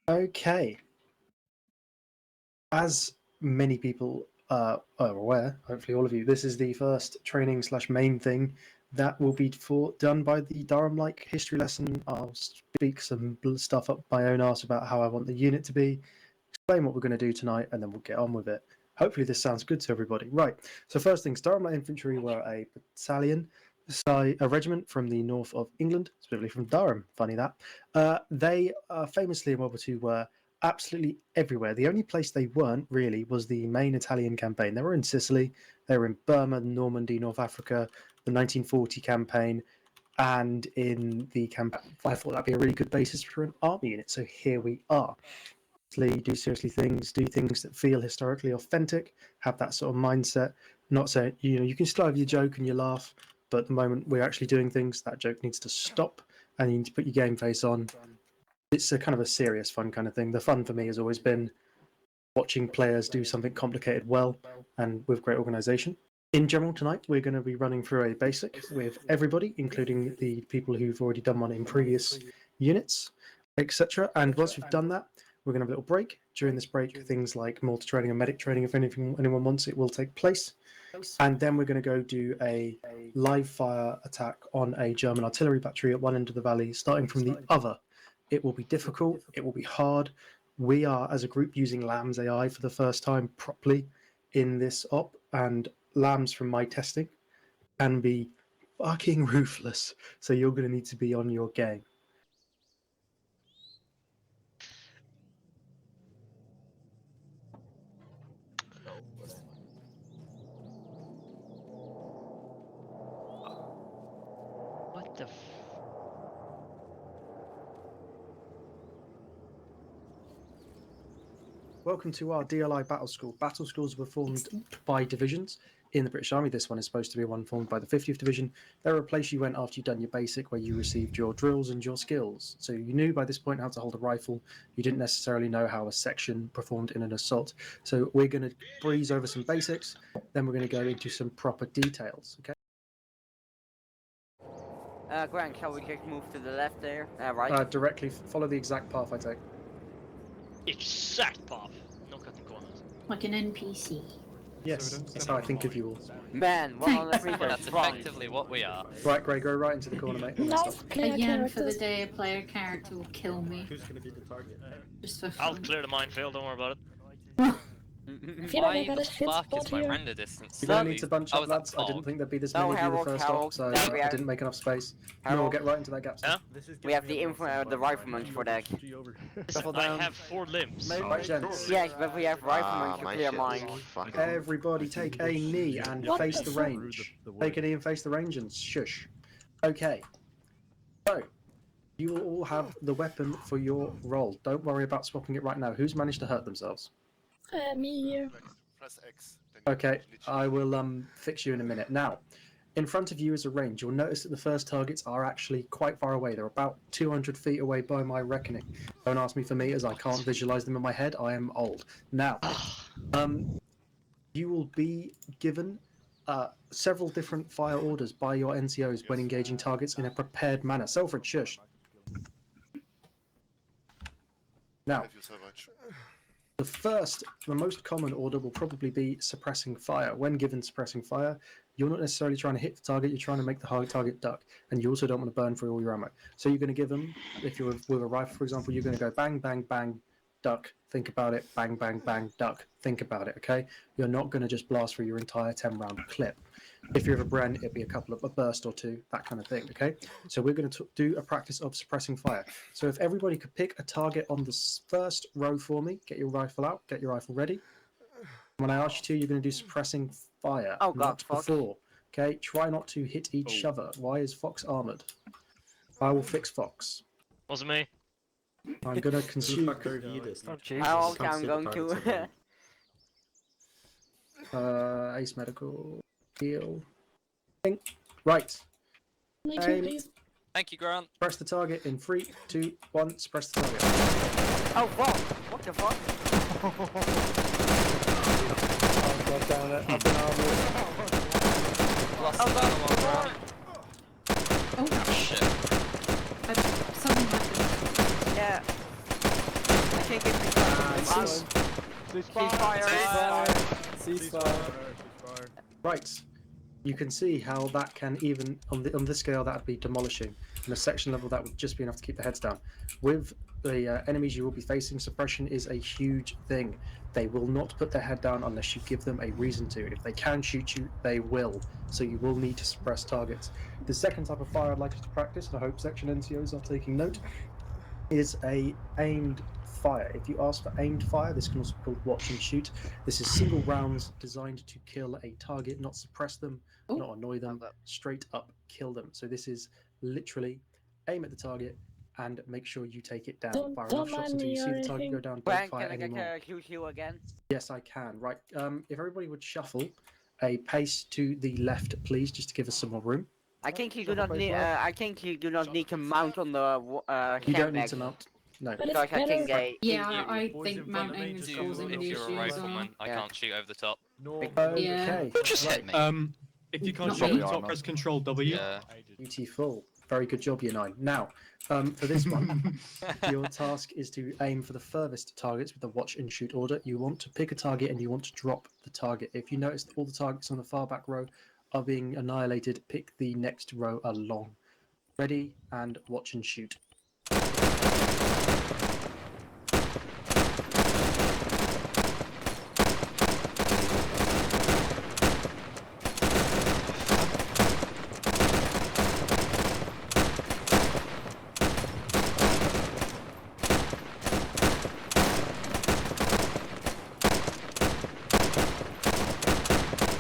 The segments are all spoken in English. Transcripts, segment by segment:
Okay. As many people are aware, hopefully all of you, this is the first training / main thing that will be done by the Durham history lesson. I'll speak some stuff up my own arse about how I want the unit to be, explain what we're going to do tonight, and then we'll get on with it. Hopefully this sounds good to everybody. Right, so first things, Durham Infantry were a battalion, a regiment from the north of England, specifically from Durham, funny that. They famously in World War II were absolutely everywhere. The only place they weren't really was the main Italian campaign. They were in Sicily, they were in Burma, Normandy, North Africa, the 1940 campaign, and in the campaign. I thought that'd be a really good basis for an army unit, so here we are. Do seriously things, do things that feel historically authentic, have that sort of mindset. Not saying, you can still have your joke and your laugh, but the moment we're actually doing things, that joke needs to stop and you need to put your game face on. It's a kind of a serious fun kind of thing. The fun for me has always been watching players do something complicated well and with great organization. In general, tonight we're going to be running through a basic with everybody, including the people who've already done one in previous units, etc. And once we've done that, we're going to have a little break. During this break, things like mortar training and medic training, if anyone wants it, will take place. And then we're going to go do a live fire attack on a German artillery battery at one end of the valley, starting from the other. It will be difficult. It will be hard. We are, as a group, using Lamb's AI for the first time properly in this op, and Lambs from my testing can be fucking ruthless. So you're going to need to be on your game. What the Welcome to our DLI Battle School. Battle schools were formed by divisions in the British Army. This one is supposed to be one formed by the 50th Division. They're a place you went after you'd done your basic, where you received your drills and your skills. So you knew by this point how to hold a rifle. You didn't necessarily know how a section performed in an assault. So we're going to breeze over some basics, then we're going to go into some proper details. Okay. Grant, shall we just move to the left there? Right? Directly follow the exact path I take. exact path? No cutting corners. Like an NPC. Yes, that's how I think of you all. Man, one on the free That's effectively what we are. Right, Greg, go right into the corner, mate. Nice player Again, for the characters. day a player character will kill me. Who's gonna be the target? Just for I'll fun. clear the minefield, don't worry about it. I feel like I Why got the a shit fuck spot is my here. render distance? You don't need to bunch I up, was lads. at I didn't fog. think there'd be this No, many of you the Harold, first Harold, up, so no, we I have- didn't make enough space. No, Harold. we'll get right into that gap. Huh? We have the riflemen for that. Listen, I have 4 limbs. Right, gents. Yes, but we have riflemen to clear mines. Everybody take a knee and What face the the fuck? range. Take a knee and face the range and shush. Okay. So, you will all have the weapon for your roll. Don't worry about swapping it right now. Who's managed to hurt themselves? Me here. Press X. Okay, I will fix you in a minute. Now, in front of you is a range. You'll notice that the first targets are actually quite far away. They're about 200 feet away by my reckoning. Don't ask me for meters. I can't visualize them in my head. I am old. Now, you will be given several different fire orders by your NCOs when engaging targets in a prepared manner. Selfred, shush. Now, Thank you so much. the most common order will probably be suppressing fire. When given suppressing fire, you're not necessarily trying to hit the target, you're trying to make the target duck, and you also don't want to burn through all your ammo. So you're going to give them, if you're with a rifle, for example, you're going to go bang, bang, bang, duck, think about it, bang, bang, bang, duck, think about it, okay? You're not going to just blast through your entire 10-round clip. If you're with a Bren, it'd be a burst or two, that kind of thing, okay? So we're going to do a practice of suppressing fire. So if everybody could pick a target on the first row for me, get your rifle out, get your rifle ready. When I ask you to, you're going to do suppressing fire, Oh, God, not fuck. before. Okay, try not to hit each other. Why is Fox armored? I will fix Fox. Wasn't me. I'm going to consume How I'm going to. Ace medical heal. Right. Me too, Aim. please. Thank you, Grant. Press the target in 3, 2, 1. Suppress the target. Oh, fuck! What the fuck? Oh god damn it! I've been armored. Lost Oh, another one, God. Grant. Oh, Shit. something happened. Yeah. think it's Ceasefire. Right. You can see how that can even on the scale that would be demolishing. On a section level, that would just be enough to keep the heads down. With the enemies you will be facing, suppression is a huge thing. They will not put their head down unless you give them a reason to. If they can shoot you, they will. So you will need to suppress targets. The second type of fire I'd like you to practice, and I hope section NCOs are taking note, is a aimed fire. If you ask for aimed fire, this can also be called watch and shoot. This is single rounds designed to kill a target, not suppress them, not annoy them, straight up kill them. So this is literally aim at the target and make sure you take it down. Fire enough shots until you see the target go down. Don't Frank, fire can I anymore. get a QQ again? Yes, I can. Right. If everybody would shuffle a pace to the left, please, just to give us some more room. I think you do not need. I think you do not need to mount on the You don't need to mount. No. But Because it's I can better. get. Yeah, You- I boys think in front of me, mounting is just causing If the you're a issues. rifleman, I Yeah. can't shoot over the top. Okay. Just hit me. If you can't Not shoot me. the top, press Control W. Yeah. Beautiful. Very good job, you 9. Now, for this one, your task is to aim for the furthest targets with the watch and shoot order. You want to pick a target and you want to drop the target. If you notice that all the targets on the far back row are being annihilated, pick the next row along. Ready and watch and shoot.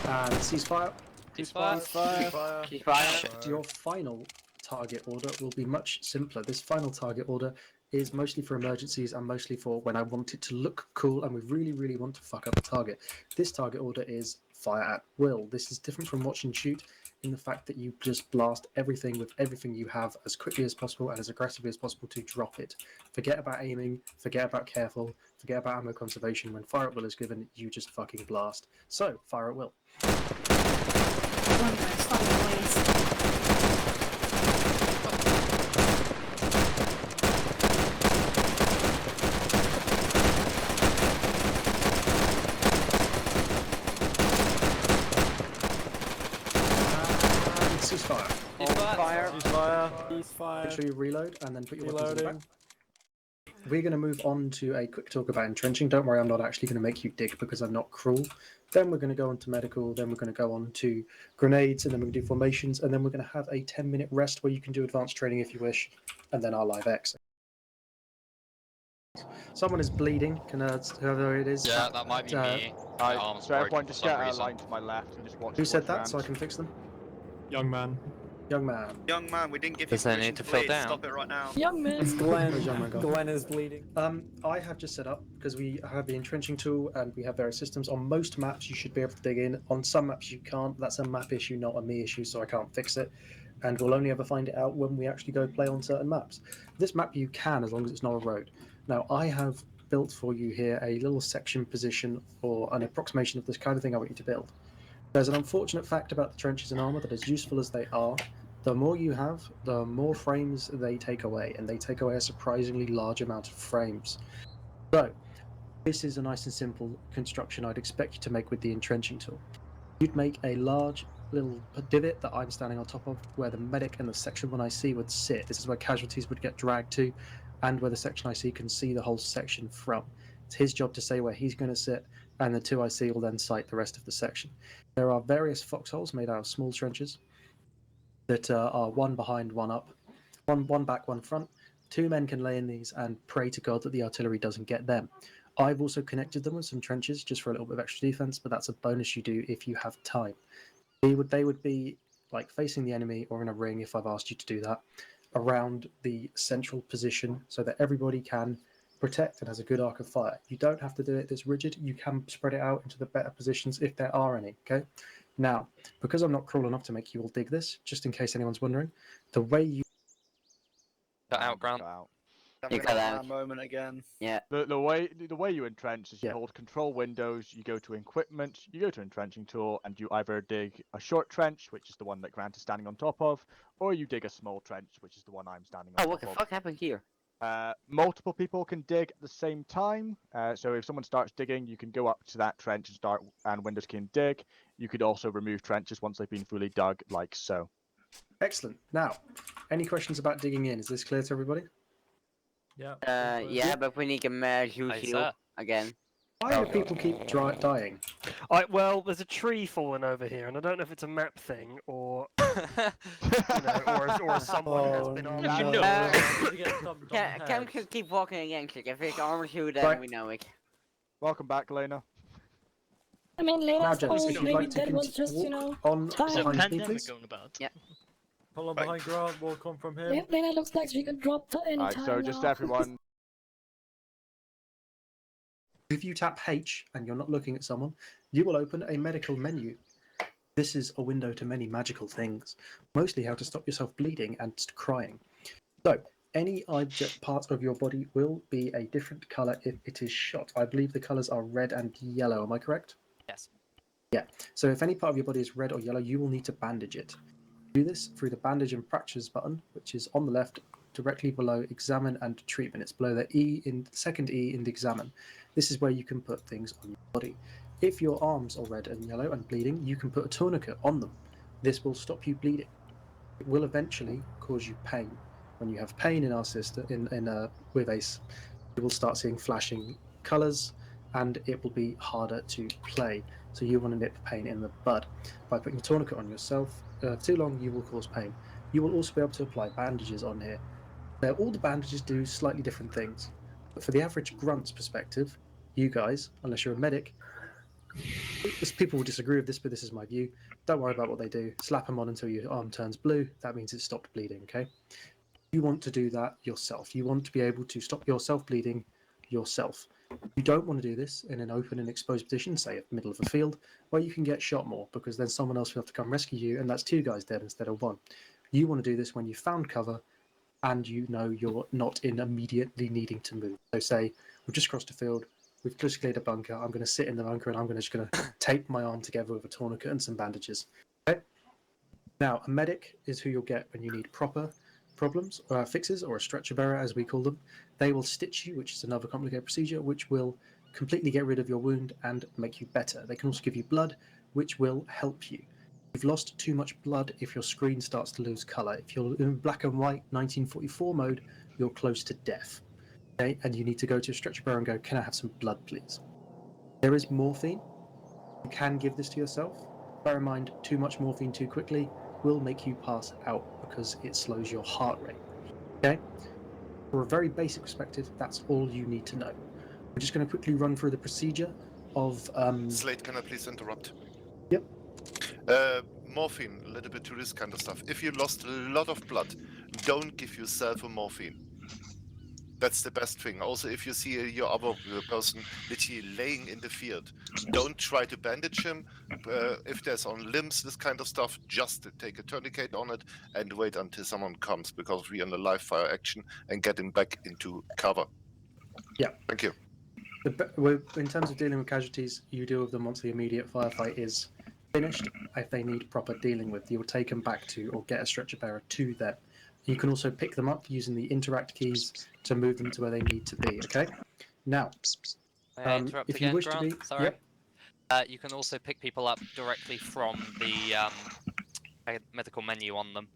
And ceasefire. Ceasefire. Your final target order will be much simpler. This final target order is mostly for emergencies and mostly for when I want it to look cool and we really, really want to fuck up the target. This target order is fire at will. This is different from watch and shoot in the fact that you just blast everything with everything you have as quickly as possible and as aggressively as possible to drop it. Forget about aiming, forget about careful, forget about ammo conservation. When fire at will is given, you just fucking blast. So, fire at will. Stop the noise. And ceasefire. Ceasefire. Make sure you reload and then put your weapons in the back. We're going to move on to a quick talk about entrenching. Don't worry, I'm not actually going to make you dig because I'm not cruel. Then we're going to go on to medical, then we're going to go on to grenades, and then we're going to do formations, and then we're going to have a 10-minute rest where you can do advanced training if you wish, and then our live X. Someone is bleeding, can whoever it is. Yeah, that might be me. My arm's So broken everyone for just some get a reason. line to my left and just watch. Who said watch that so I round. can fix them? Young man. Young man. Young man, we didn't give Does you that permission need to to fill bleed. down? Stop it right now. Young man. Where's young man gone? Glenn is bleeding. I have just set up, because we have the entrenching tool and we have various systems. On most maps, you should be able to dig in. On some maps, you can't. That's a map issue, not a me issue, so I can't fix it. And we'll only ever find it out when we actually go play on certain maps. This map you can, as long as it's not a road. Now, I have built for you here a little section position or an approximation of this kind of thing I want you to build. There's an unfortunate fact about the trenches and armor that as useful as they are, the more you have, the more frames they take away, and they take away a surprisingly large amount of frames. So, this is a nice and simple construction I'd expect you to make with the entrenching tool. You'd make a large little divot that I'm standing on top of, where the medic and the section 1IC would sit. This is where casualties would get dragged to, and where the section IC can see the whole section from. It's his job to say where he's going to sit, and the 2IC will then sight the rest of the section. There are various foxholes made out of small trenches that are one behind, one up, one back, one front. 2 men can lay in these and pray to God that the artillery doesn't get them. I've also connected them with some trenches just for a little bit of extra defense, but that's a bonus you do if you have time. They would be like facing the enemy or in a ring, if I've asked you to do that, around the central position so that everybody can protect and has a good arc of fire. You don't have to do it this rigid. You can spread it out into the better positions if there are any, okay? Now, because I'm not cruel enough to make you all dig this, just in case anyone's wondering, the way you... Cut out, Grant. You cut out. That moment again. Yeah. The way you entrench is you Yeah. hold control windows, you go to equipment, you go to entrenching tool, and you either dig a short trench, which is the one that Grant is standing on top of, or you dig a small trench, which is the one I'm standing on Oh, what top the of. fuck happened here? Multiple people can dig at the same time. So if someone starts digging, you can go up to that trench and start, and Windows can dig. You could also remove trenches once they've been fully dug, like so. Excellent. Now, any questions about digging in? Is this clear to everybody? Yeah. Yeah, but we need to merge you Aye, sir. again. Why do people keep dying? Well, there's a tree falling over here, and I don't know if it's a map thing or or someone has been on. If you know. Can we keep walking again, Chick? If it's armor you, then Right. we know it. Welcome back, Lena. I mean, Now, Lena's gents, old, if you'd maybe like to that was just, walk on There's a behind me, pandemic please. going about. Yeah. Pull on behind Grant, walk on from here. Lena looks like she could drop any Alright, time so just now. everyone. If you tap H and you're not looking at someone, you will open a medical menu. This is a window to many magical things, mostly how to stop yourself bleeding and crying. So, any object part of your body will be a different colour if it is shot. I believe the colours are red and yellow, am I correct? Yes. Yeah, so if any part of your body is red or yellow, you will need to bandage it. Do this through the bandage and fractures button, which is on the left, directly below examine and treatment. It's below the E in second E in the examine. This is where you can put things on your body. If your arms are red and yellow and bleeding, you can put a tourniquet on them. This will stop you bleeding. It will eventually cause you pain. When you have pain in our system, with ACE, you will start seeing flashing colours, and it will be harder to play. So you want to nip pain in the bud. By putting a tourniquet on yourself, too long you will cause pain. You will also be able to apply bandages on here. All the bandages do slightly different things. But for the average grunt's perspective, you guys, unless you're a medic, people will disagree with this, but this is my view. Don't worry about what they do. Slap them on until your arm turns blue. That means it's stopped bleeding, okay? You want to do that yourself. You want to be able to stop yourself bleeding yourself. You don't want to do this in an open and exposed position, say at the middle of a field, where you can get shot more, because then someone else will have to come rescue you, and that's 2 guys dead instead of 1. You want to do this when you've found cover, and you know you're not in immediately needing to move. So say, we've just crossed a field, we've just cleared a bunker, I'm going to sit in the bunker and I'm just going to tape my arm together with a tourniquet and some bandages. Okay? Now, a medic is who you'll get when you need proper problems, fixes, or a stretcher bearer as we call them. They will stitch you, which is another complicated procedure, which will completely get rid of your wound and make you better. They can also give you blood, which will help you. You've lost too much blood if your screen starts to lose colour. If you're in black and white 1944 mode, you're close to death. Okay? And you need to go to a stretcher bearer and go, can I have some blood, please? There is morphine. You can give this to yourself. Bear in mind, too much morphine too quickly will make you pass out because it slows your heart rate. Okay? For a very basic perspective, that's all you need to know. We're just going to quickly run through the procedure of... Slate, can I please interrupt? Yep. Morphine, a little bit to this kind of stuff. If you lost a lot of blood, don't give yourself a morphine. That's the best thing. Also, if you see your other person literally laying in the field, don't try to bandage him. If there's on limbs, this kind of stuff, just take a tourniquet on it and wait until someone comes, because we're in a live fire action, and get him back into cover. Yeah. Thank you. In terms of dealing with casualties, you deal with them once the immediate firefight is finished. If they need proper dealing with, you'll take them back to or get a stretcher bearer to them. You can also pick them up using the interact keys to move them to where they need to be, okay? Now, May I interrupt if you again, wish to Grant? be... Sorry. Yep. You can also pick people up directly from the medical menu on them.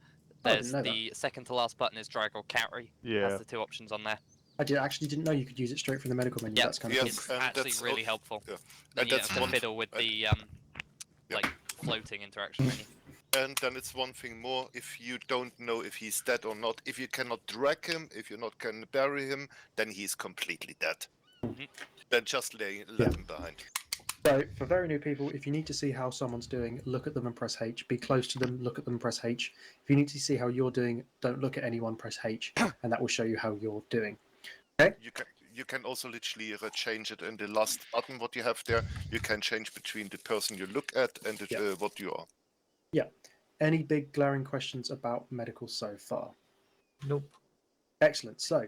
There's the second to last button is drag or carry. Yeah. Has the 2 options on there. I actually didn't know you could use it straight from the medical menu. Yeah, That's kind of it's cool. actually really helpful. Yeah. Then And you that's have to fiddle with the like floating interaction menu. And then it's one thing more, if you don't know if he's dead or not, if you cannot drag him, if you not can bury him, then he's completely dead. Then just let him behind. So, for very new people, if you need to see how someone's doing, look at them and press H. Be close to them, look at them, press H. If you need to see how you're doing, don't look at anyone, press H, and that will show you how you're doing. Okay? You can also literally change it in the last button what you have there. You can change between the person you look at and what you are. Yeah. Any big glaring questions about medical so far? Nope. Excellent. So,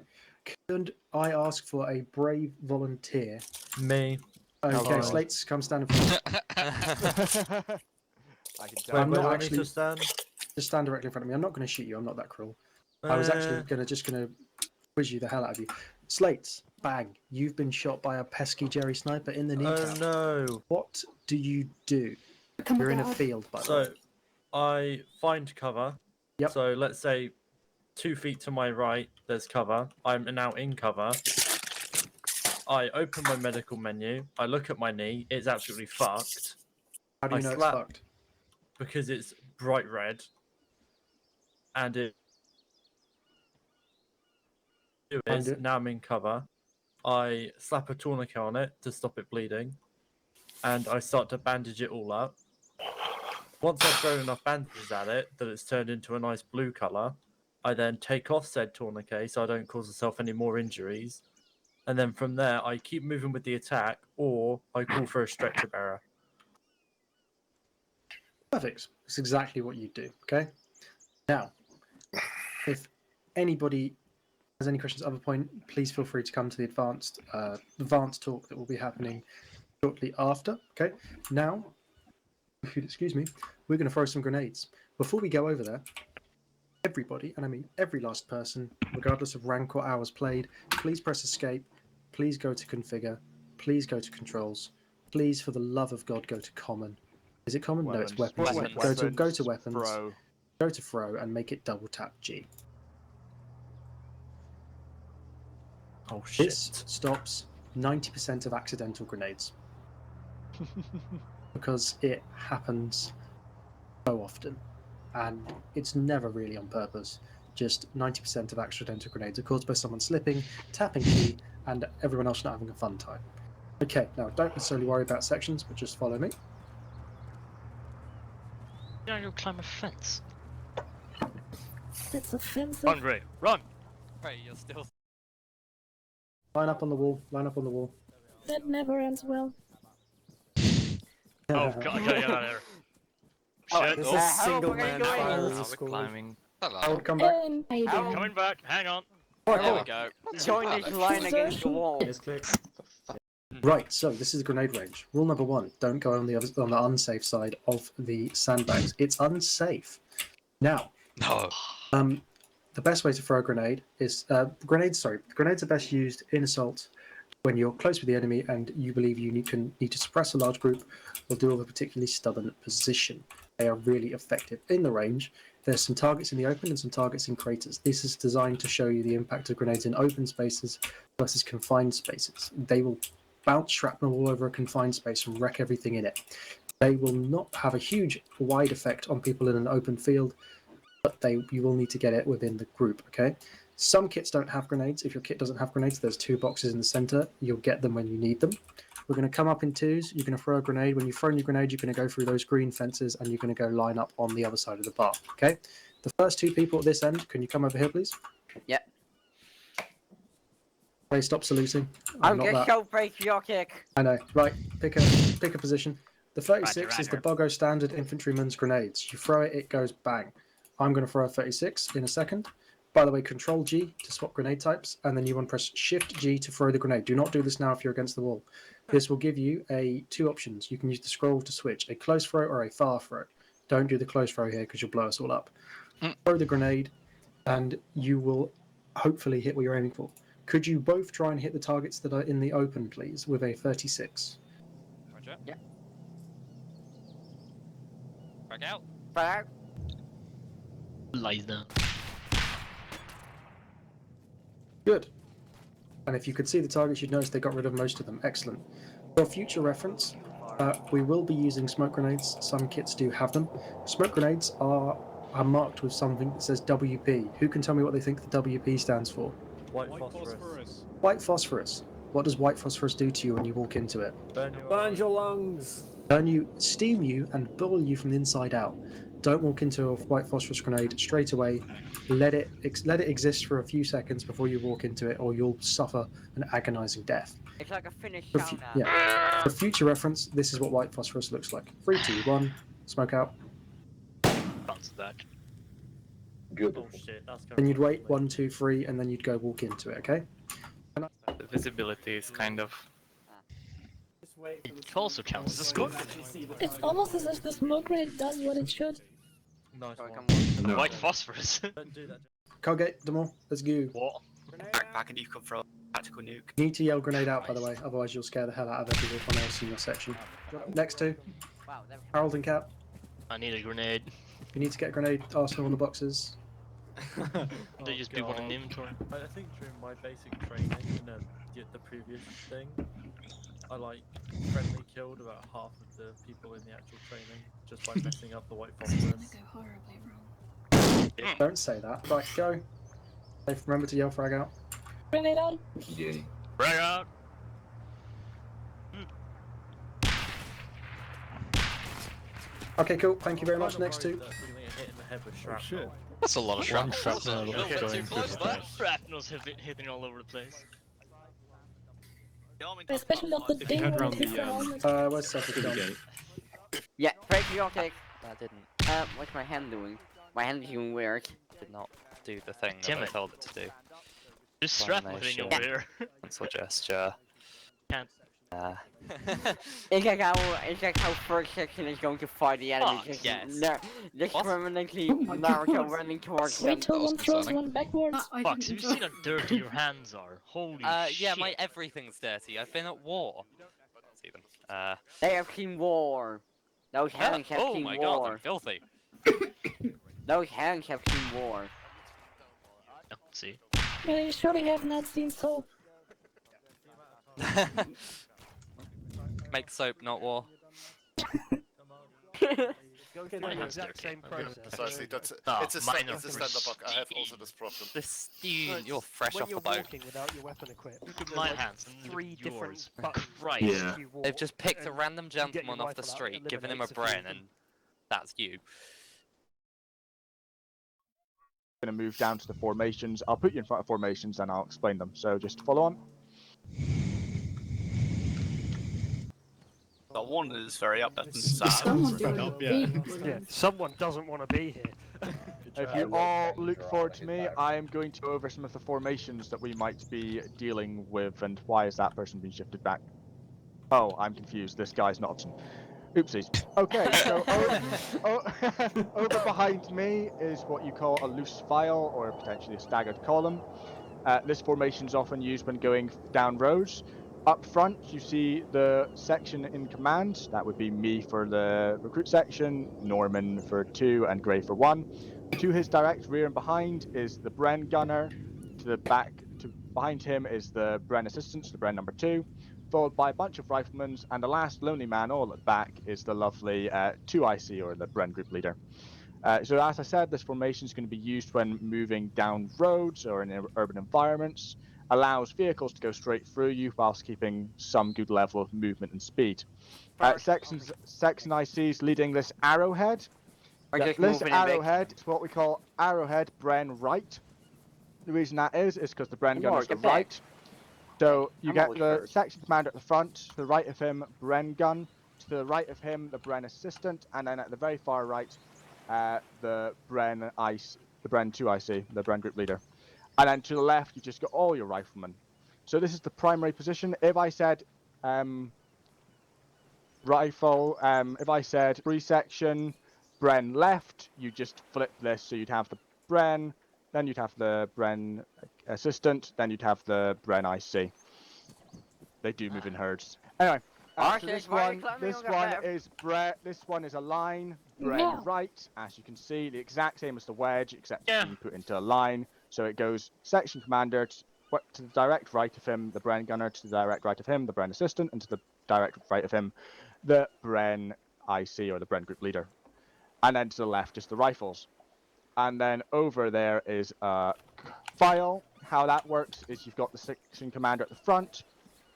could I ask for a brave volunteer? Me. Okay, Slates, come stand in front of me. I can tell. I'm Where not do I actually... need to stand? Just stand directly in front of me. I'm not going to shoot you. I'm not that cruel. I was actually going to Quiz you the hell out of you. Slates, bang. You've been shot by a pesky Jerry sniper in the kneecap. Oh no. What do you do? You're in a field, by the way. So, I find cover. Yep. So let's say 2 feet to my right, there's cover. I'm now in cover. I open my medical menu. I look at my knee. It's absolutely fucked. How do you know it's fucked? Because it's bright red. And it is now I'm in cover. I slap a tourniquet on it to stop it bleeding. And I start to bandage it all up. Once I've thrown enough bandages at it that it's turned into a nice blue colour, I then take off said tourniquet so I don't cause myself any more injuries. And then from there, I keep moving with the attack, or I call for a stretcher bearer. Perfect. That's exactly what you do, okay? Now, if anybody has any questions at other point, please feel free to come to the advanced talk that will be happening shortly after, okay? Now, excuse me, we're going to throw some grenades. Before we go over there, everybody, and I mean every last person, regardless of rank or hours played, please press escape, please go to configure, please go to controls, please for the love of God go to common. Is it common? Weapons. No, it's weapons. Weapons. Go to weapons, Throw. go to throw and make it double tap G. Oh shit. This stops 90% of accidental grenades. Because it happens so often. And it's never really on purpose. Just 90% of accidental grenades are caused by someone slipping, tapping G, and everyone else not having a fun time. Okay, now don't necessarily worry about sections, but just follow me. Yeah, you'll climb a fence. That's offensive. Run, Ray, run! Right, you're still. Line up on the wall, line up on the wall. That never ends well. Oh god, I gotta get out of here. Shit. This is single-man fire. We're climbing. I Hello. would come back. How you doing? Coming back, hang on. There we go. Join this line against the wall. Right, so this is grenade range. Rule number 1: don't go on the unsafe side of the sandbags. It's unsafe. Now, No. the best way to throw a grenade is grenades are best used in assault when you're close with the enemy and you believe you need to suppress a large group or deal with a particularly stubborn position. They are really effective in the range. There's some targets in the open and some targets in craters. This is designed to show you the impact of grenades in open spaces versus confined spaces. They will bounce shrapnel all over a confined space and wreck everything in it. They will not have a huge wide effect on people in an open field, but you will need to get it within the group, okay? Some kits don't have grenades. If your kit doesn't have grenades, there's 2 boxes in the center. You'll get them when you need them. We're going to come up in 2s. You're going to throw a grenade. When you've thrown your grenade, you're going to go through those green fences and you're going to go line up on the other side of the bar, okay? The first 2 people at this end, can you come over here, please? Yep. Okay, stop saluting. I'll Not get that. shell break your kick. I know. Right, pick a position. The 36 Roger, is the roger. Bogo standard infantryman's grenades. You throw it, it goes bang. I'm going to throw a 36 in a second. By the way, Control G to swap grenade types, and then you want to press Shift G to throw the grenade. Do not do this now if you're against the wall. This will give you 2 options. You can use the scroll to switch a close throw or a far throw. Don't do the close throw here because you'll blow us all up. Throw the grenade, and you will hopefully hit what you're aiming for. Could you both try and hit the targets that are in the open, please, with a 36? Roger. Yeah. Back out. Back. Lies down. Good. And if you could see the targets, you'd notice they got rid of most of them. Excellent. For future reference, we will be using smoke grenades. Some kits do have them. Smoke grenades are marked with something that says WP. Who can tell me what they think the WP stands for? White phosphorus. White phosphorus. What does white phosphorus do to you when you walk into it? Burn your lungs. Burn you, steam you, and boil you from the inside out. Don't walk into a white phosphorus grenade straight away. Let it exist for a few seconds before you walk into it, or you'll suffer an agonising death. It's like a finished For sauna. yeah. For future reference, this is what white phosphorus looks like. 3, 2, 1. Smoke out. Bounce that. Oh shit, that's Then you'd wait 1, 2, 3, and then you'd go walk into it. Okay. The visibility is kind of. It also counts as a smoke. It's almost as if the smoke grenade does what it should. Nice Sorry, one. come on. White phosphorus. Don't do that. Colgate, Demore, let's go. What? backpack and you can throw a tactical nuke. You need to yell grenade out, by the way, otherwise you'll scare the hell out of everyone else in your section. Next two, Harold and Cap. I need a grenade. You need to get a grenade arsenal on the boxes. They just be one in the inventory. I think during my basic training in the previous thing, I friendly killed about half of the people in the actual training just by messing up the white phosphorus. Don't say that. Right, go. Remember to yell frag out. Grenade out. Yeah. Frag out! Okay, cool. Thank you very much. Next two. That's a lot of shrapnel. Shrapnel's hitting all over the place. Especially not the thing when it hits the helmet. Where's Seth? Yeah, patriotic. That didn't. What's my hand doing? My hand is doing weird. Did not do the thing Damn that I it. told it to do. Just shrapnel hitting your rear. Cancel gesture. Can't. It's like how first section is going to fight the enemy. Oh, yes. Just permanently Oh my Naruto God. running towards them. Wait till one throws one backwards. Fox, have you seen how dirty your hands are? Holy shit. Yeah, my everything's dirty. I've been at war. See them. They have seen war. Those hands have oh seen my war. god, they're filthy. Those hands have seen war. Oh, see? Yeah, you surely have not seen soap. Make soap, not war. Exact same process. Precisely, it's a minor stand-up bug. I have also this problem. This you're fresh When off you're the boat. walking without your weapon equipped, Look at there's my like hands and look 3 at different yours. buttons Christ. as you walk, They've just picked a and random you get your gentleman off the rifle out, street, it given him a eliminates a few brain, and that's you. Going to move down to the formations. I'll put you in front of formations and I'll explain them. So just follow on. That one is very up and Someone sad. doing Yeah, someone doesn't want to be here. If you all look forward to me, I am going to go over some of the formations that we might be dealing with and why has that person been shifted back. Oh, I'm confused. This guy's not option. Oopsies. Okay, so over behind me is what you call a loose file or potentially a staggered column. This formation is often used when going down roads. Up front, you see the section in command. That would be me for the recruit section, Norman for 2, and Gray for 1. To his direct rear and behind is the Bren gunner. Behind him is the Bren assistant, the Bren number 2, followed by a bunch of riflemen, and the last lonely man all at the back is the lovely 2IC, or the Bren group leader. So as I said, this formation is going to be used when moving down roads or in urban environments. Allows vehicles to go straight through you whilst keeping some good level of movement and speed. Section ICs leading this arrowhead. This arrowhead is what we call arrowhead Bren right. The reason that is because the Bren gunner is the right. So you get the section commander at the front, to the right of him, Bren gun, to the right of him, the Bren assistant, and then at the very far right, the Bren 2IC, the Bren group leader. And then to the left, you've just got all your riflemen. So this is the primary position. If I said if I said free section, Bren left, you just flip this. So you'd have the Bren, then you'd have the Bren assistant, then you'd have the Bren IC. They do move in herds. Anyway, so this one is a line, Bren right. As you can see, the exact same as the wedge, except you put into a line. So it goes section commander to the direct right of him, the Bren gunner, to the direct right of him, the Bren assistant, and to the direct right of him, the Bren IC, or the Bren group leader. And then to the left, just the rifles. And then over there is a file. How that works is you've got the section commander at the front,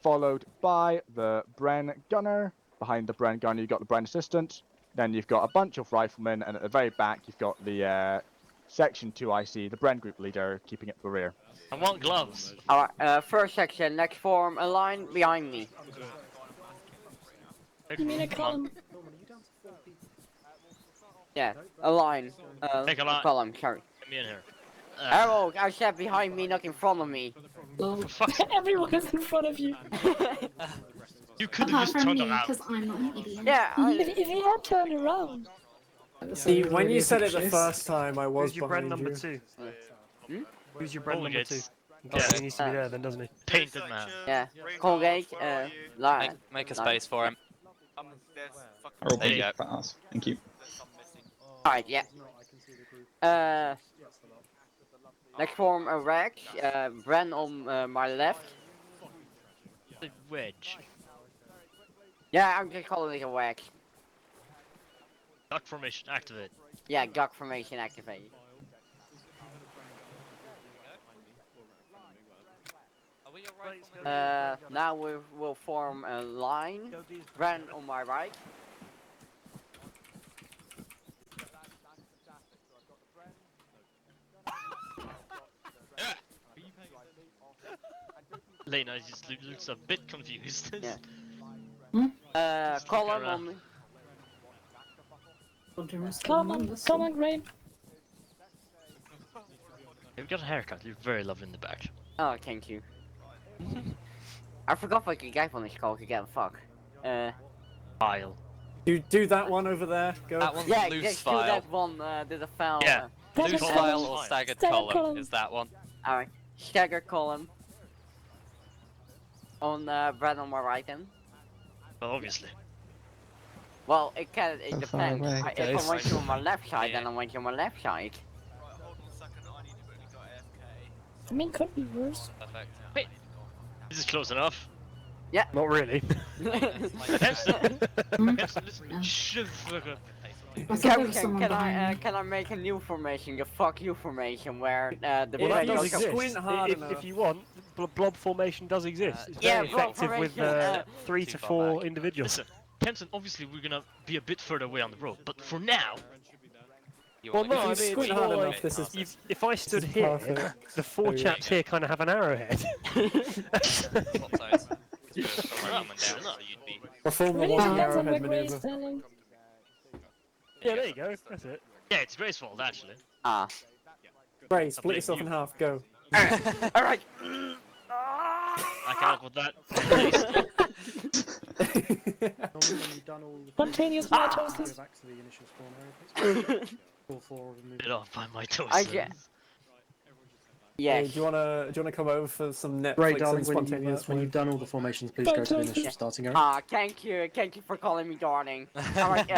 followed by the Bren gunner. Behind the Bren gunner, you've got the Bren assistant. Then you've got a bunch of riflemen, and at the very back, you've got the Section 2IC, the Bren group leader, keeping it the rear. I want gloves. Alright, first section, let's form a line behind me. You mean a column? Yeah, a line. Take a line. Column, sorry. Get me in here. Arrow, I said behind me, not in front of me. Oh, everyone is in front of you. You could have just turned around. Because I'm not an idiot. Yeah, if you had turned around. See, when you said it the first time, I was Who's your behind Bren number you. 2? Who's your Bren number 2? Yeah, he needs to be there then, doesn't he? Painted man. Yeah. Colgate, Make a space for him. There you go. Thank you. Alright, yeah. Let's form a rack. Bren on my left. The wedge. Yeah, I'm just calling it a rack. Duck formation activate. Yeah, duck formation activated. Now we will form a line. Bren on my right. Lena just looks a bit confused. Yeah. Column on me. Come on, Gray. You've got a haircut. You're very lovely in the back. Oh, thank you. I forgot what you gave on this call to get a fuck. File. Do that one over there. Go. That one's Yeah, loose just do file. that one. Did a file. Yeah. Loose file or staggered column is that one. Alright, stagger column. On Brad on my right then. Well, obviously. Well, it depends. away, If guys. I want you on my left side, then I want you on my left side. I mean, could be worse. Perfect. Wait. This is close enough. Not really. Can I make a new formation, the fuck you formation, where the Well, that player does goes- exist. If you want, blob formation does exist. It's yeah, very blob effective with formation, 3 to 4 individuals. Listen, Kenton, obviously we're gonna be a bit further away on the road, but for now... Well, no, I mean, If you it's squint more hard like, enough, this is- if I stood this is here, perfect. the 4 chaps here kind of have an arrowhead. Perform the Really walking depends on where arrowhead Gray is maneuver. standing. Yeah, there you go. That's it. Yeah, it's Gray's fault, actually. Ah. Right, split yourself in half. Go. Alright. I can help with that. Spontaneous mitosis. Go back to the initial spawn area, please. All 4 of them move. Get off by my toes. I get. Hey, Yes. do you wanna come over for some Netflix Right, and darling, spontaneous? when you've done all the formations, please go to the initial starting area. Ah, thank you for calling me darling. Alright,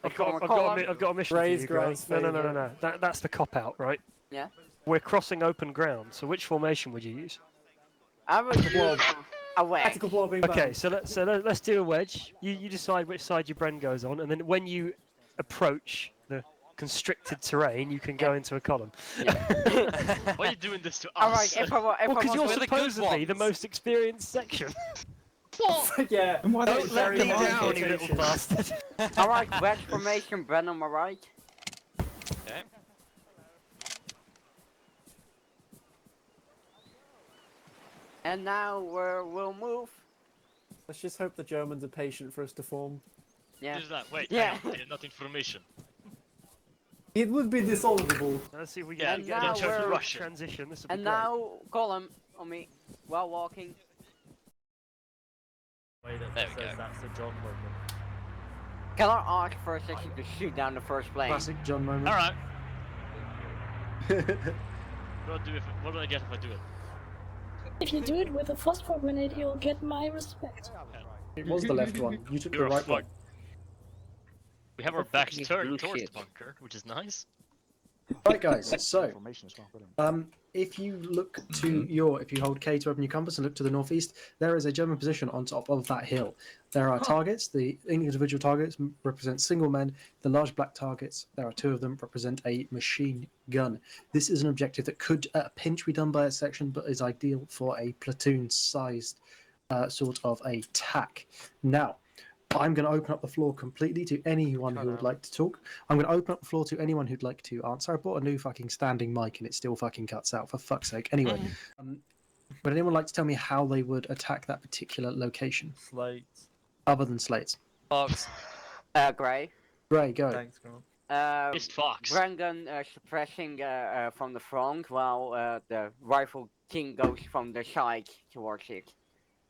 I've got a mission Raise for you, Gray's Gray. No. favourite. That's the cop out, right? Yeah. We're crossing open ground, so which formation would you use? I would use a wedge. Tactical blobbing. Okay, so let's do a wedge. You decide which side your Bren goes on, and then when you approach the constricted terrain, you can go into a column. Why are you doing this to us? Alright, Because you're We're the good supposedly the ones. most experienced section. Yeah. And why Don't let me down, you good. little bastard. Alright, wedge formation, Bren on my right. Okay. And now we'll move. Let's just hope the Germans are patient for us to form. Yeah. Who's that? Wait, Yeah. hang on, I not information. It would be dissolvable. Let's see if we Yeah, can now get into we're- a transition. This will be And great. now column on me while walking. There we go. That's the John moment. Can I ask for a second to shoot down the first plane? Classic John moment. Alright. What do I get if I do it? If you do it with a phosphor grenade, you'll get my respect. It was the left one. You took You're the a right one. fuck. We have our backs fucking turned towards the bullshit. bunker, which is nice. Right, guys. So, Information as well, brilliant. if you look to if you hold K to open your compass and look to the northeast, there is a German position on top of that hill. There are targets. The individual targets represent single men. The large black targets, there are 2 of them, represent a machine gun. This is an objective that could, at a pinch, be done by a section, but is ideal for a platoon-sized sort of attack. Now, I'm going to open up the floor completely to anyone who would like to talk. I'm going to open up the floor to anyone who'd like to answer. I bought a new fucking standing mic and it still fucking cuts out, for fuck's sake. Anyway, would anyone like to tell me how they would attack that particular location? Slates. Other than slates. Fox. Gray. Ray, go. Thanks, Grant. It's Fox. Brendan suppressing from the front while the rifle king goes from the side towards it.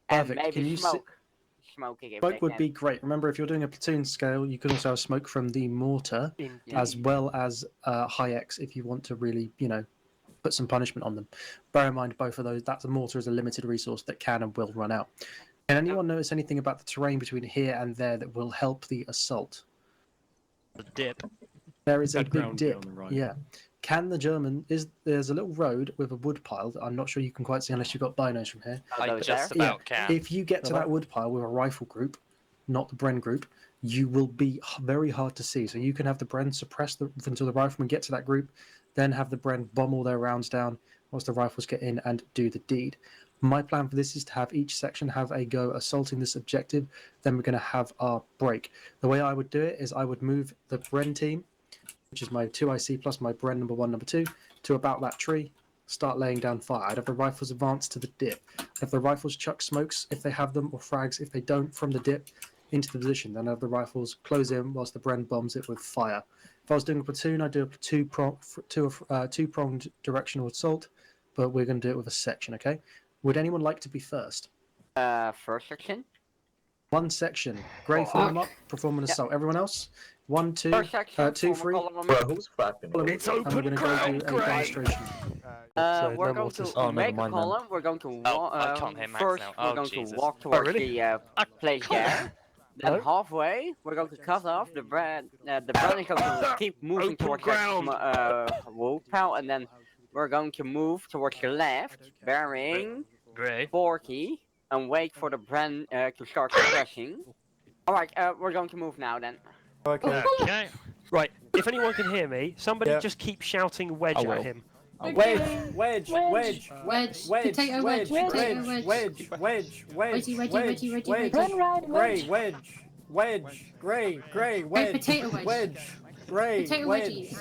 And Perfect. maybe Can you smoking it. Smoke would be great. Remember, if you're doing a platoon scale, you can also have smoke from the mortar, as well as high X if you want to really, put some punishment on them. Bear in mind, both of those, that mortar is a limited resource that can and will run out. Can anyone notice anything about the terrain between here and there that will help the assault? The dip. There is a That big ground bit dip. on the right. Yeah. Can the German there's a little road with a wood pile that I'm not sure you can quite see unless you've got binos from here. I just about can. If you get to that wood pile with a rifle group, not the Bren group, you will be very hard to see. So you can have the Bren suppress until the riflemen get to that group, then have the Bren bomb all their rounds down once the rifles get in and do the deed. My plan for this is to have each section have a go assaulting this objective. Then we're going to have our break. The way I would do it is I would move the Bren team, which is my 2IC plus my Bren number 1, number 2, to about that tree. Start laying down fire. I'd have the rifles advance to the dip. If the rifles chuck smokes, if they have them, or frags, if they don't, from the dip into the position, then I'd have the rifles close in whilst the Bren bombs it with fire. If I was doing a platoon, I'd do a two-pronged directional assault, but we're going to do it with a section, okay? Would anyone like to be first? First section? One section. Grey, form them up, perform an assault. Everyone else? 1, 2, 2, 3. Who's clapping? It's And we're going to go do a demonstration. We're going to make a column. We're going to walk. I can't hear Max First, now. we're Oh, going Jesus. to walk towards really? the place there. Then halfway, we're going to cut off the Bren. The Bren is going to keep moving towards the wood pile, and then we're going to move towards the left, bearing 40, and wait for the Bren to start suppressing. All right, we're going to move now then. Okay. Okay. Right, if anyone can hear me, somebody Yep. just keep shouting wedge I will. at him. Wedge, wedge, wedge, Wedge. wedge, Potato wedge. Potato wedge. wedge, wedge, wedge, Wedgie, wedgie, wedge, wedgie, wedgie, wedge, wedge. Run right, gray, wedge. wedge, gray, wedge, potato wedge. wedge, gray, Potato wedge, wedgies.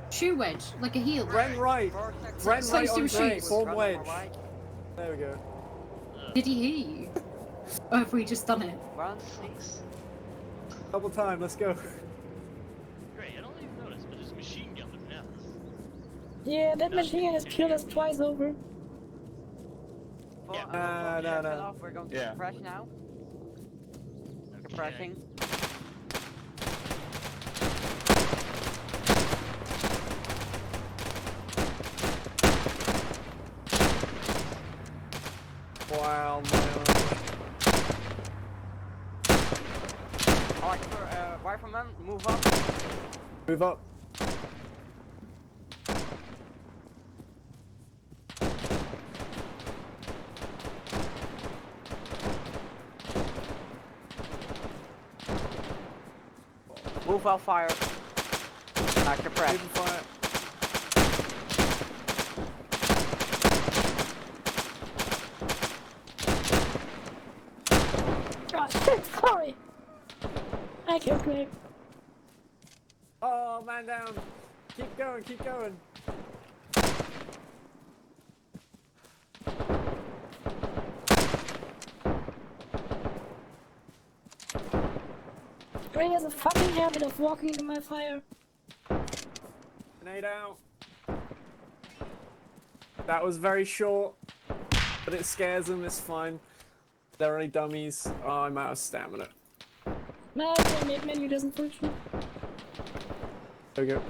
Shoe wedge, like a heel. Bren right Close on to gray, shoes. form wedge. There we go. Did he hear you? Or have we just done it? Round 6. Double time, let's go. Great, I don't even notice, but there's a machine gun with now. Yeah, that machine has killed us twice over. No. We're going to Yeah. suppress now. Suppressing. Wow, man. Alright, rifleman, move up. Move up. Move out fire. Suppress. Move fire. Oh, shit, sorry. I killed Greg. Oh, man down. Keep going, keep going. Greg has a fucking habit of walking into my fire. Grenade out. That was very short, but it scares them, it's fine. They're only dummies. Oh, I'm out of stamina. My grenade menu doesn't function. There we go.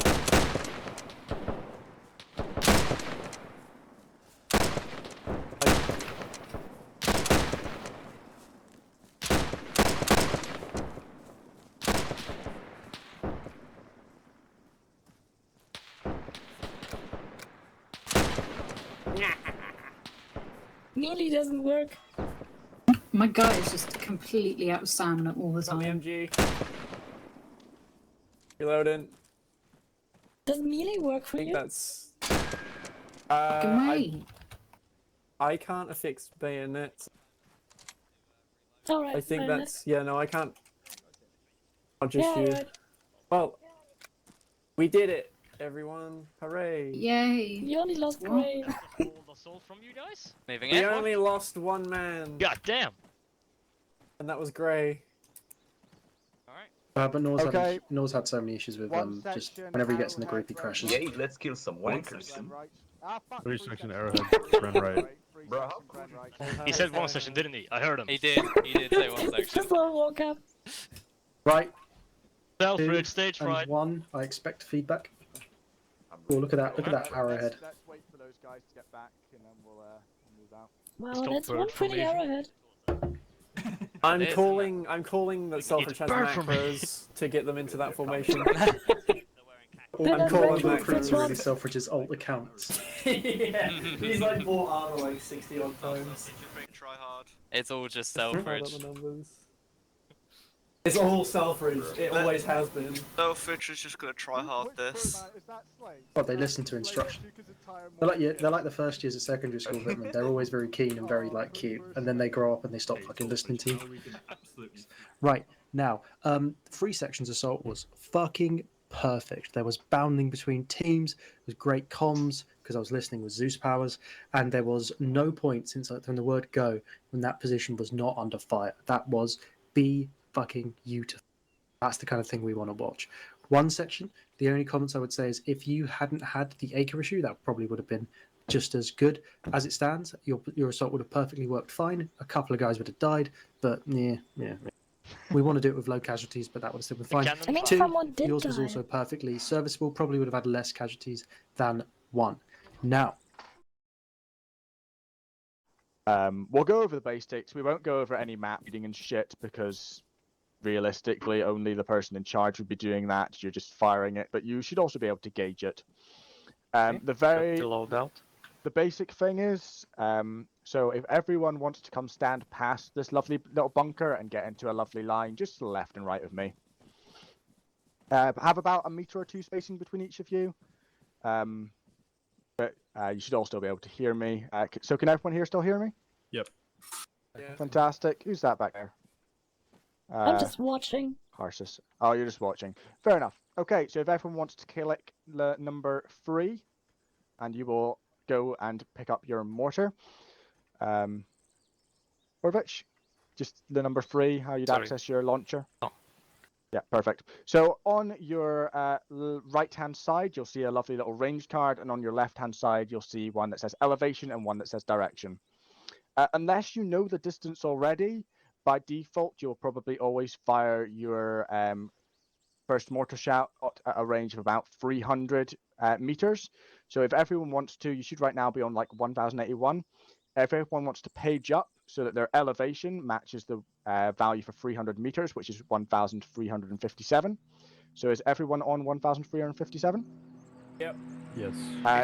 Melee doesn't work. My guy is just completely out of stamina all the Got the time. MG. Reloading. Does melee work for I think you? that's. Great. I can't affix bayonets. Alright, I think fine, that's. Yeah, no, I can't. I'll just Yeah, use. right. Well, we did it, everyone. Hooray. Yay. You only lost Grey. Cold assault from you guys? Moving We in. only lost one man. God damn. And that was Grey. But Nor's, Okay. had, Nor's had so many issues with One just section, whenever he gets in the group, he arrowhead, crashes. Yay, let's kill some wankers. Three section arrowhead, run right. Bro, He said one session, didn't he? I heard him. He did say one section. Just all woke up. Right. Self 2 ridge, stage and fright. 1. I expect feedback. I'm Oh, look at that! Look at that arrowhead. Let's wait for those guys to get back, and then we'll move out. Wow, that's one pretty arrowhead. I'm calling the Selfridge has macros to get them into that formation. I'm calling calling macros. really Selfridge's alt accounts. Yeah, he's like bought armor like 60 odd times. Try hard. It's all just Add up Selfridge. the numbers. It's all Selfridge. It always has been. Selfridge is just gonna try hard this. Oh, they listen to instruction. They're like the first years at secondary school, Whitman. They're always very keen and very like cute, and then they grow up and they stop fucking listening to you. Right now, 3 sections assault was fucking perfect. There was bounding between teams. There was great comms because I was listening with Zeus powers, and there was no point since from the word go when that position was not under fire. That was be fucking beautiful. That's the kind of thing we want to watch. One section, the only comments I would say is if you hadn't had the acre issue, that probably would have been just as good. As it stands, your assault would have perfectly worked fine. A couple of guys would have died, but yeah. We want to do it with low casualties, but that would have still been fine. I mean, 2, someone did yours was die. also perfectly serviceable. Probably would have had less casualties than 1. Now, we'll go over the basics. We won't go over any map reading and shit because realistically, only the person in charge would be doing that. You're just firing it, but you should also be able to gauge it. The basic thing is, so if everyone wants to come stand past this lovely little bunker and get into a lovely line, just to the left and right of me. Have about a meter or 2 spacing between each of you. But you should all still be able to hear me. So can everyone here still hear me? Yep. Yeah. Fantastic. Who's that back there? I'm just watching. Harsis. Oh, you're just watching. Fair enough. Okay, so if everyone wants to click the number 3, and you will go and pick up your mortar. Orvich, just the number 3, how you'd access your launcher. Oh. Yeah, perfect. So on your right-hand side, you'll see a lovely little range card, and on your left-hand side, you'll see one that says elevation and one that says direction. Unless you know the distance already, by default, you'll probably always fire your first mortar shot at a range of about 300 meters. So if everyone wants to, you should right now be on like 1081. If everyone wants to page up so that their elevation matches the value for 300 meters, which is 1357. So is everyone on 1357? Yep. Yes.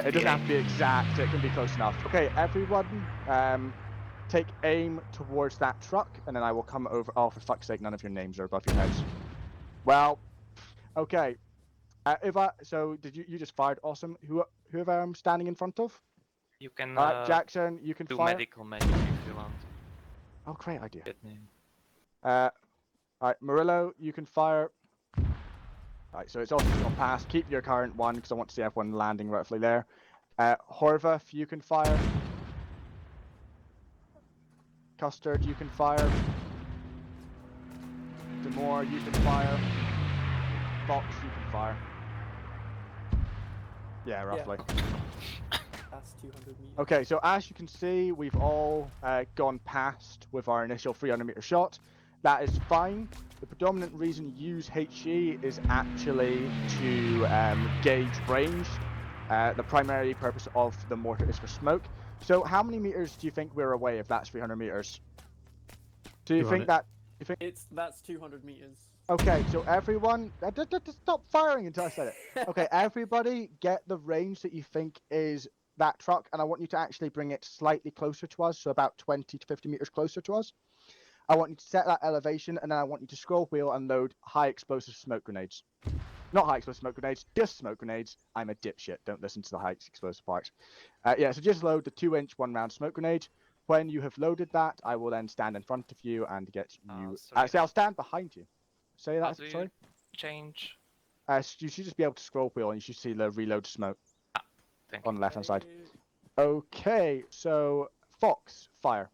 It doesn't have to be exact, it can be close enough. Okay, everyone take aim towards that truck, and then I will come over. Oh, for fuck's sake, none of your names are above your heads. Well, okay. So did you just fired? Awesome. Whoever I'm standing in front of? You can Jackson, you can do fire. medical magic if you want. Oh, great idea. Good name. Alright, Murillo, you can fire. Alright, so it's also gone past. Keep your current one because I want to see everyone landing roughly there. Horvath, you can fire. Custard, you can fire. Demore, you can fire. Fox, you can fire. Yeah, roughly. Yeah. That's 200 meters. Okay, so as you can see, we've all gone past with our initial 300 meter shot. That is fine. The predominant reason you use HE is actually to gauge range. The primary purpose of the mortar is for smoke. So how many meters do you think we're away if that's 300 meters? Do you think that... That's 200 meters. Okay, so everyone... Stop firing until I said it. Okay, everybody get the range that you think is that truck, and I want you to actually bring it slightly closer to us, so about 20 to 50 meters closer to us. I want you to set that elevation, and then I want you to scroll wheel and load high explosive smoke grenades. Not high explosive smoke grenades, just smoke grenades. I'm a dipshit, don't listen to the high explosive parts. Yeah, so just load the 2-inch 1-round smoke grenade. When you have loaded that, I will then stand in front of you and get you... Actually, I'll stand behind you. Say that, sorry? Change. You should just be able to scroll wheel and you should see the reload smoke on the left-hand side. Okay. Okay, so Fox, fire.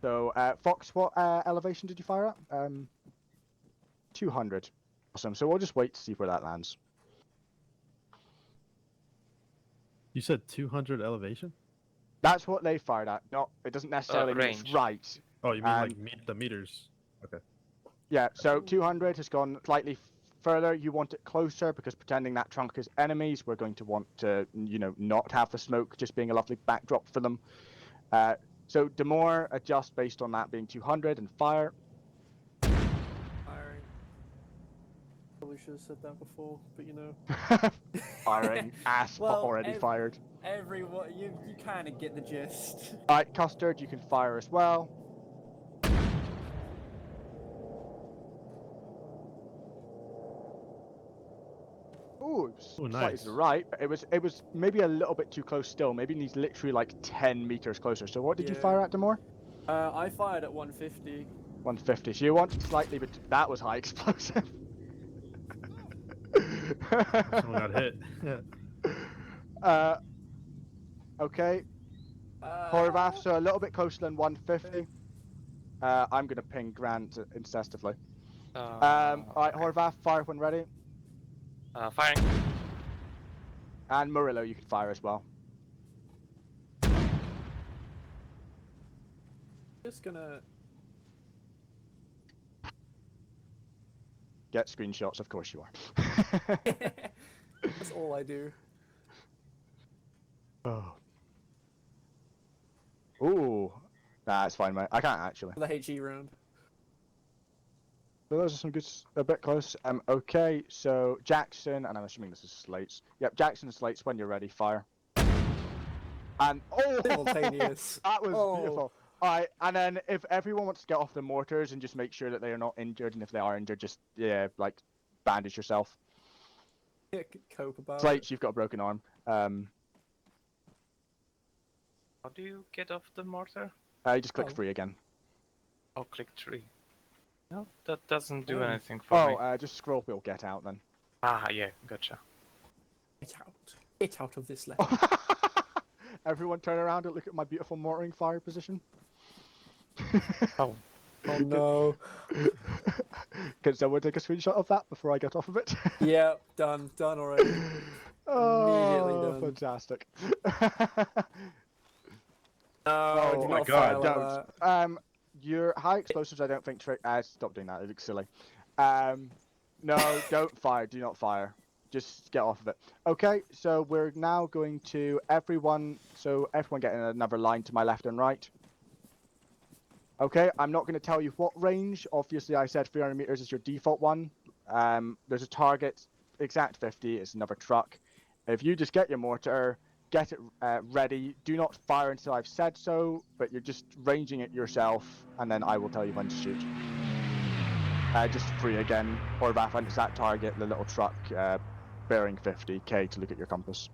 So, Fox, what elevation did you fire at? 200. Awesome, so we'll just wait to see where that lands. You said 200 elevation? That's what they fired at. No, it doesn't necessarily mean it's right. Oh, you mean like the meters? Okay. Yeah, so 200 has gone slightly further, you want it closer because pretending that trunk is enemies, we're going to want to, you know, not have the smoke just being a lovely backdrop for them. So Demore, adjust based on that being 200 and fire. Firing. Probably should have said that before, but you know. Firing, ass already fired. Everyone, you kind of get the gist. Alright, Custard, you can fire as well. Ooh, slightly to the right, but it was maybe a little bit too close still. Maybe he's literally like 10 meters closer. So what did you fire at, Demore? I fired at 150. 150. So you want slightly, but that was high explosive. Someone got hit. Okay. Horvath, so a little bit closer than 150. I'm gonna ping Grant incessantly. Alright, Horvath, fire when ready. Firing. And Murillo, you can fire as well. Just gonna get screenshots, of course you are. That's all I do. Oh. Ooh. Nah, it's fine, mate. I can't actually. The HE round. So those are some good, a bit close. Okay, so Jackson, and I'm assuming this is Slates. Yep, Jackson and Slates, when you're ready, fire. And simultaneous. That was beautiful. Alright, and then if everyone wants to get off the mortars and just make sure that they are not injured, and if they are injured, just like bandage yourself. Yeah, cope about Slates, you've got a broken arm. How do you get off the mortar? You just click 3 again. Oh, click 3. No, that doesn't do anything for me. Just scroll wheel get out then. Ah, yeah, gotcha. Get out. Get out of this level. Everyone turn around and look at my beautiful mortaring fire position. Oh. Oh no. Can someone take a screenshot of that before I get off of it? Yeah, done. Done already. Immediately done. Fantastic. No, do not fire like don't. Your high explosives, I don't think stop doing that. It looks silly. No, don't fire. Do not fire. Just get off of it. Okay, so we're now going to everyone. So everyone get in another line to my left and right. Okay, I'm not going to tell you what range. Obviously, I said 300 meters is your default one. There's a target, exact 50. It's another truck. If you just get your mortar, get it ready. Do not fire until I've said so, but you're just ranging it yourself, and then I will tell you when to shoot. Just 3 again. Horvath, and it's that target, the little truck, bearing 50k to look at your compass.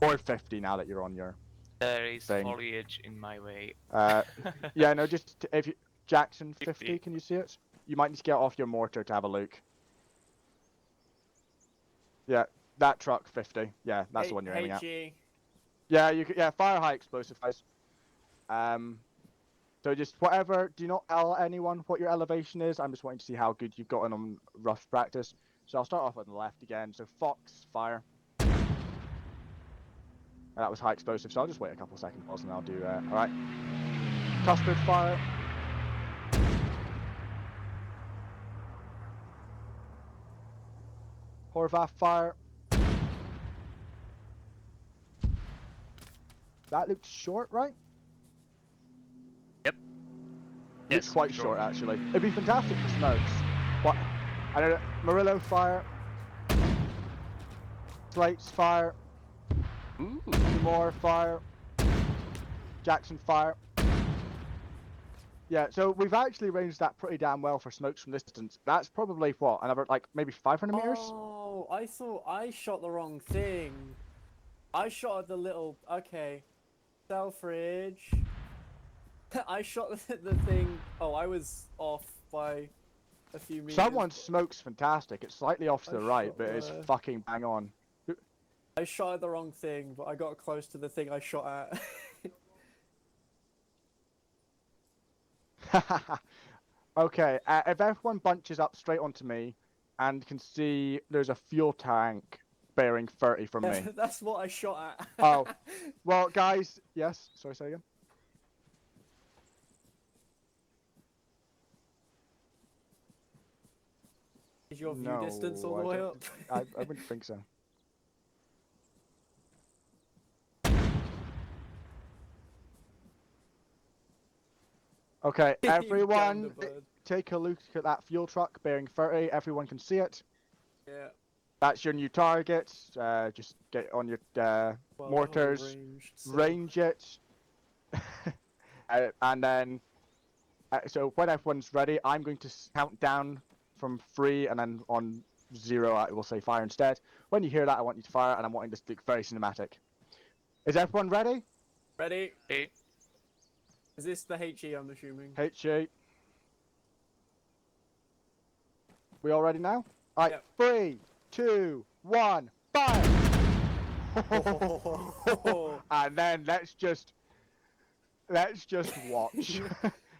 Or 50 now that you're on your There is thing. foliage in my way. Yeah, no, just if you Jackson 50, can you see it? You might need to get off your mortar to have a look. Yeah, that truck 50. Yeah, that's the one you're aiming at. Yeah, you can, fire high explosive guys. So just whatever. Do not tell anyone what your elevation is. I'm just wanting to see how good you've gotten on rough practice. So I'll start off on the left again. So Fox, fire. That was high explosive, so I'll just wait a couple seconds and I'll do alright. Custard, fire. Horvath, fire. That looked short, right? Yep. It's quite short, actually. It'd be fantastic for smokes. What? I don't know. Murillo, fire. Slates, fire. More fire. Jackson, fire. Yeah, so we've actually ranged that pretty damn well for smokes from this distance. That's probably what, another like maybe 500 meters? Oh, I thought I shot the wrong thing. I shot at the little. Okay. Selfridge. I shot the thing. Oh, I was off by a few meters. Someone's smoke's fantastic. It's slightly off to the right, but it's fucking bang on. I shot at the wrong thing, but I got close to the thing I shot at. Okay, if everyone bunches up straight onto me and can see there's a fuel tank bearing 30 from me. That's what I shot at. Oh, well, guys, yes, sorry, say again. Is your view distance all the way up? I wouldn't think so. Okay, You everyone, Gundabird. take a look at that fuel truck bearing 30. Everyone can see it. Yeah. That's your new target. Just get on your mortars, range it, and then. So when everyone's ready, I'm going to count down from 3, and then on 0, I will say fire instead. When you hear that, I want you to fire, and I'm wanting this to look very cinematic. Is everyone ready? Ready? Is this the HE, I'm assuming? HE. We all ready now? Alright, Yep. 3, 2, 1, fire! And then let's just watch.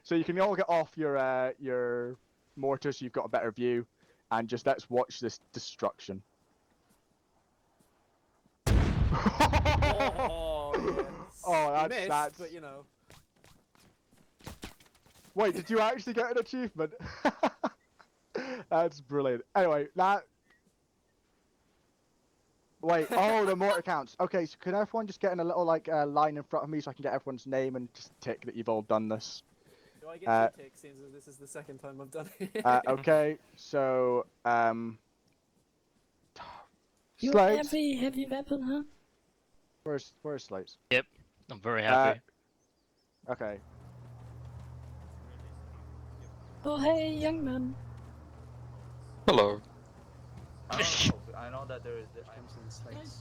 So you can all get off your mortar so you've got a better view, and just let's watch this destruction. Oh, yes. Oh, Missed, that's. but you know. Wait, did you actually get an achievement? That's brilliant. Anyway, that. Wait, oh, the mortar counts. Okay, so can everyone just get in a little line in front of me so I can get everyone's name and just tick that you've all done this? Do I get two ticks since this is the second time I've done it? Okay, so You Slates. heavy weapon, huh? Where's Slates? Yep, I'm very happy. Okay. Oh hey, young man. Hello. I know that there is difference.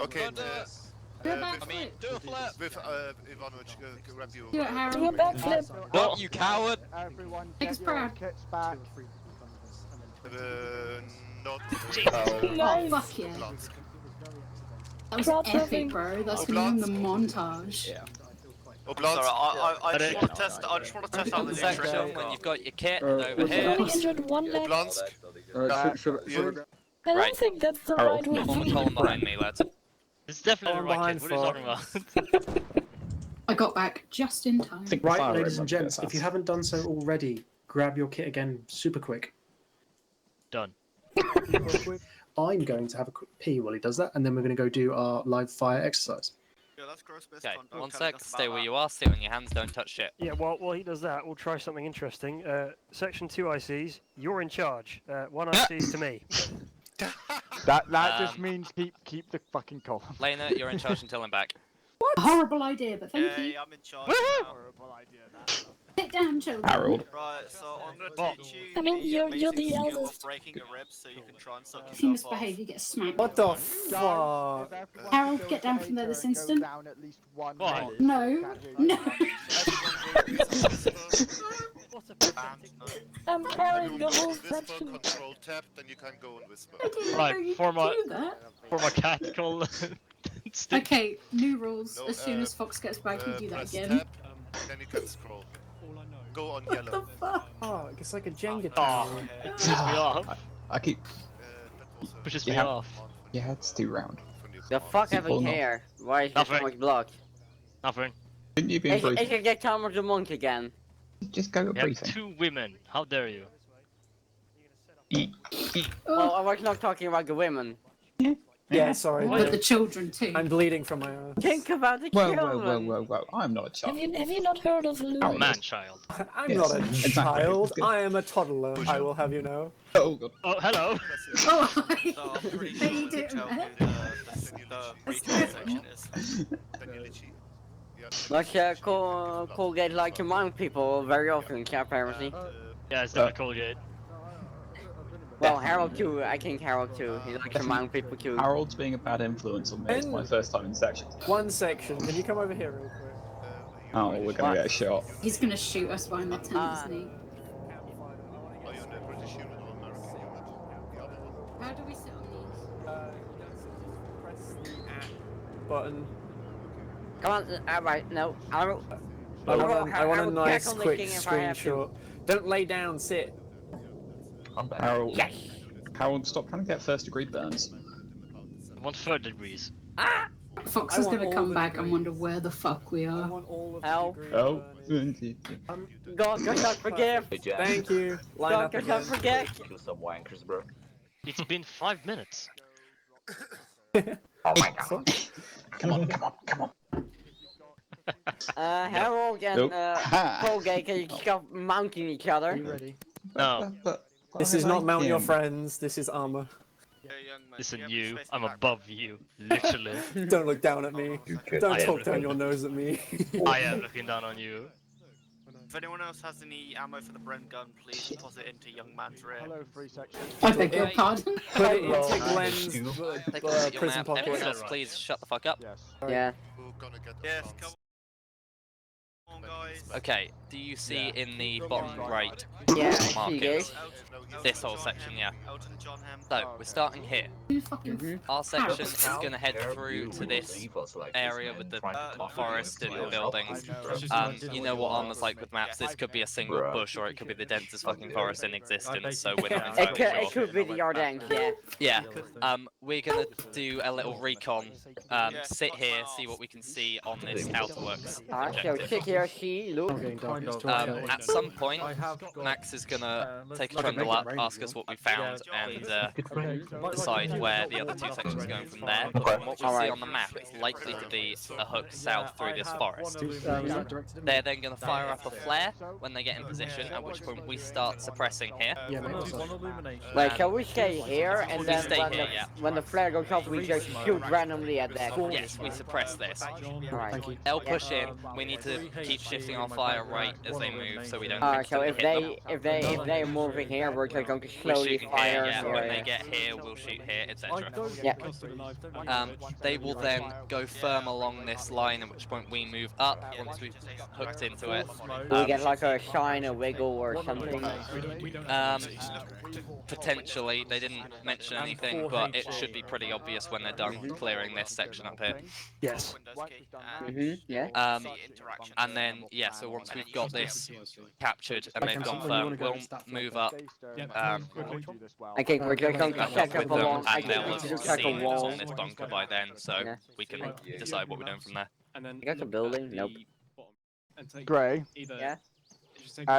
Okay. Do a flip. With Ivanovic, grab you. Do it, Harold. Do a backflip. What, you coward? Everyone, Take get a your spread. kits back. Not. Oh, fuck yeah. Bloods. That was Crowd epic, surfing. bro. That's Oh, gonna be in the bloods. montage. Yeah. Oh, Sorry, bloods. I just want to test. I just want to test out the new trick Section I've when got. you've got your kit and over I've here. only injured one left. Bloods. I don't think that's the right Form a weapon. column behind me, lads. It's definitely I'm the right kid. What are you talking about? I got back just in time. Right, ladies and gents, if you haven't done so already, grab your kit again super quick. Done. I'm going to have a quick pee while he does that, and then we're going to go do our live fire exercise. Yeah, that's gross best Okay, conduct. one Telling sec. us Stay about where that. you are. Sit on your hands. Don't touch shit. Yeah, while he does that, we'll try something interesting. Section 2 ICs, you're in charge. 1 ICs to me. That just means keep the fucking column. Lena, you're in charge until I'm back. What? Horrible idea, but thank you. Yeah, I'm in charge now. Horrible idea, that. Sit down, children. Harold. Right, so I'm gonna teach you I mean, the you're amazing the skill eldest. of breaking a rib so you can try and suck If you yourself off. misbehave, you get smacked. What the fuck? Harold, get down from there this instant. Down at least one Why? notch. No. Can't hear you. No. What a pathetic... I'm carrying the whole Whisper, section. control tab, then you can go and whisper. I didn't know Right, you for could my- do that. For my tactical stick. Okay, new rules. No, As soon as Fox gets back, you do that press again. tab, then you can scroll. Go on yellow. Oh, it's like a Jenga Oh, tower. it pushes me off. I keep. That was a Pushes You me have- off. Your head's too round. The fuck Is it ever full now? care? Why is there so Nothing. much block? Nothing. Shouldn't you be I improving? should get CArma the monk again. Just go with We have briefing. 2 women. How dare you? Oh, I was not talking about the women. Yeah, sorry. But the children too. I'm bleeding from my ass. Think about the Whoa, children. whoa, whoa, whoa, whoa. I'm not a child. Have you not heard of Lou? Oh, man, child. I'm Yes, not a exactly. child. It's good. I am a toddler. I will have you know. Oh, God. Oh, hello. Oh, So I'm pretty How sure you we can doing, tell man? who the retail section is. Then you literally. Yeah. Like, Colgate like to mount people very often, apparently. Yeah, it's never Colgate. Well, Harold too. I think Harold too. He likes to mount people too. Harold's being a bad influence on me. It's my first time in section. One section. Can you come over here real quick? Oh, we're gonna get a shot. He's gonna shoot us behind the tent, isn't he? Are you in the British unit or American unit? The other one. How do we sit on these? Press the at button. Come on, alright, no. I want a nice quick screenshot. Don't lay down, sit. Harold. Yes! Harold, stop trying to get first degree burns. I want 3rd degrees. Ah! Fox is gonna come back and wonder where the fuck we are. Help. Oh. God, don't forgive. Thank you. Line God, up don't again. forget. Kill some wankers, bro. It's been 5 minutes. Oh my god. Come on. Harold and Colgate, can you stop mounting each other? Are you ready? No. This is not mount your friends. This is armor. Listen, you. I'm above you. Literally. Don't look down at me. Don't talk down your nose at me. I am looking down on you. If anyone else has any ammo for the Bren gun, please toss it into young man's rear. Hello, free section. I beg your pardon? Put it into Glenn's Take a look at your prison map. pocket. Everyone else, please shut the fuck up. Yes. Yeah. Yes, come on, guys. Okay, do you see in the bottom right Yeah, I see markers this. this whole section? Yeah. Elton John Ham. So we're starting here. Our section is going to head through to this area with the forest and the buildings. You know what armor's like with maps. This could be a single bush, or it could be the densest fucking forest in existence. So we're not entirely sure. It could be the Ardennes, yeah. Yeah. We're gonna do a little recon. Sit here, see what we can see on this outerworks. So sit here, see, look. At some point, Max is gonna take a trundle up, ask us what we found, and decide where the other two sections are going from there. But from what we see on the map, it's likely to be a hook south through this forest. They're then going to fire up a flare when they get in position, at which point we start suppressing here. Wait, shall we stay here, and then when the flare goes off, we just shoot randomly at that? Yes, we suppress this. Alright. They'll push in. We need to keep shifting our fire right as they move, so we don't. So if hit them. they're moving here, we're just going to We're slowly shooting fire. here, yeah. When they get here, we'll shoot here, etc. Yeah. They will then go firm along this line, at which point we move up once we've hooked into it. Do we get like a shine, a wiggle, or something? Potentially, they didn't mention anything, but it should be pretty obvious when they're done clearing this section up here. Yes. Yeah. And then, yeah, so once we've got this captured and they've gone firm, we'll move up. I think we're just going to set up along. I and think they'll we have should just like a seen what's wall. on this bunker by then, so we can decide what we're doing from there. You got the building? Nope. Gray. Yeah.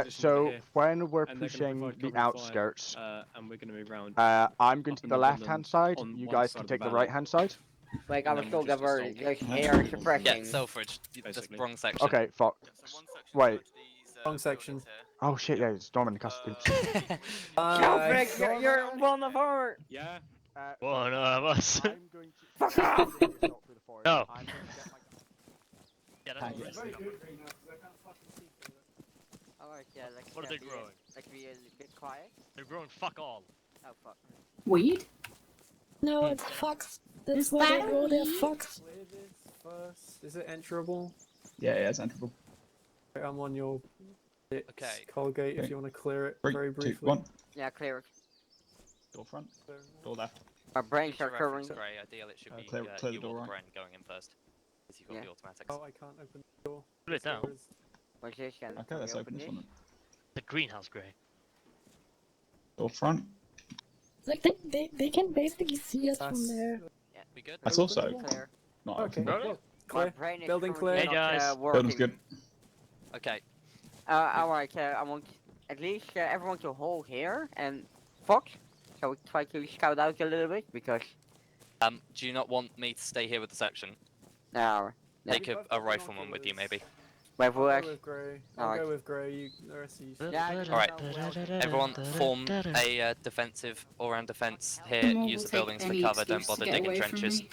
So when we're pushing the outskirts, and we're going to move around. I'm going to the left-hand side. You guys can take the right-hand side. Like I was told that we're like air suppressing. Yeah, Selfridge, the wrong section. Okay, fuck. Wait. Wrong section. Oh shit, yeah, it's Norman Custody. Selfridge, you're one of our. Yeah. One of us. Fuck off. No. Alright, yeah, let's What are they growing? Like be a bit quiet. They're growing fuck all. Oh fuck. Weed? No, it's fucks. That's Is why they that grow their weed? fucks. Clear this first. Is it enterable? Yeah, it's enterable. I'm on your bits, Okay. Colgate, if Okay. you want to clear it 3, very 2, briefly. 1. Yeah, clear it. Door front. Door left. My brains are Reference current. Grey, ideal it should be clear the you door, or right? Bren going in first. Because you've got Yeah. the automatics. Oh, I can't open the door. Put it down. What's this? Can Okay, let's we open this one. The greenhouse grey. Door front. Like they can basically see us from there. We good? That's also Clear. not Okay. open. Really? My Clear. brain is Building currently clear. Hey, not, guys. working. Building's good. Okay. Alright, I want at least everyone to hold here and Fox. Shall we try to scout out a little bit because Do you not want me to stay here with the section? no. Take a rifleman with you, maybe. Wait, I'll we'll go actually. with Grey. I'll Alright. go with Grey. You, the rest of you. Yeah, I just Alright. know Everyone form a defensive all-round defense here. The more Use we'll the buildings take for any cover. Don't excuse to bother get digging away from trenches. me.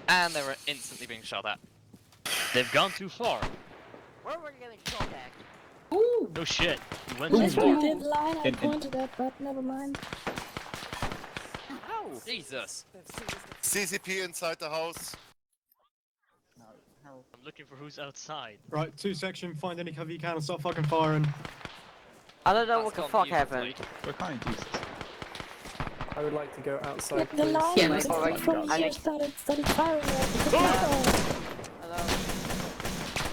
And they're instantly being shot at. They've gone too far. Where were you getting shot at? Ooh! No shit. You went That's too what far. I did line I In- pointed at, but never mind. Oh! Jesus. CCP inside the house. I'm looking for who's outside. Right, 2 section, find any cover you can and start fucking firing. I don't know That's what the gone fuck beautifully. happened. We're kind of useless. I would like to go outside. Like the please. line Yeah, was like- from I here like- started firing at the Hello.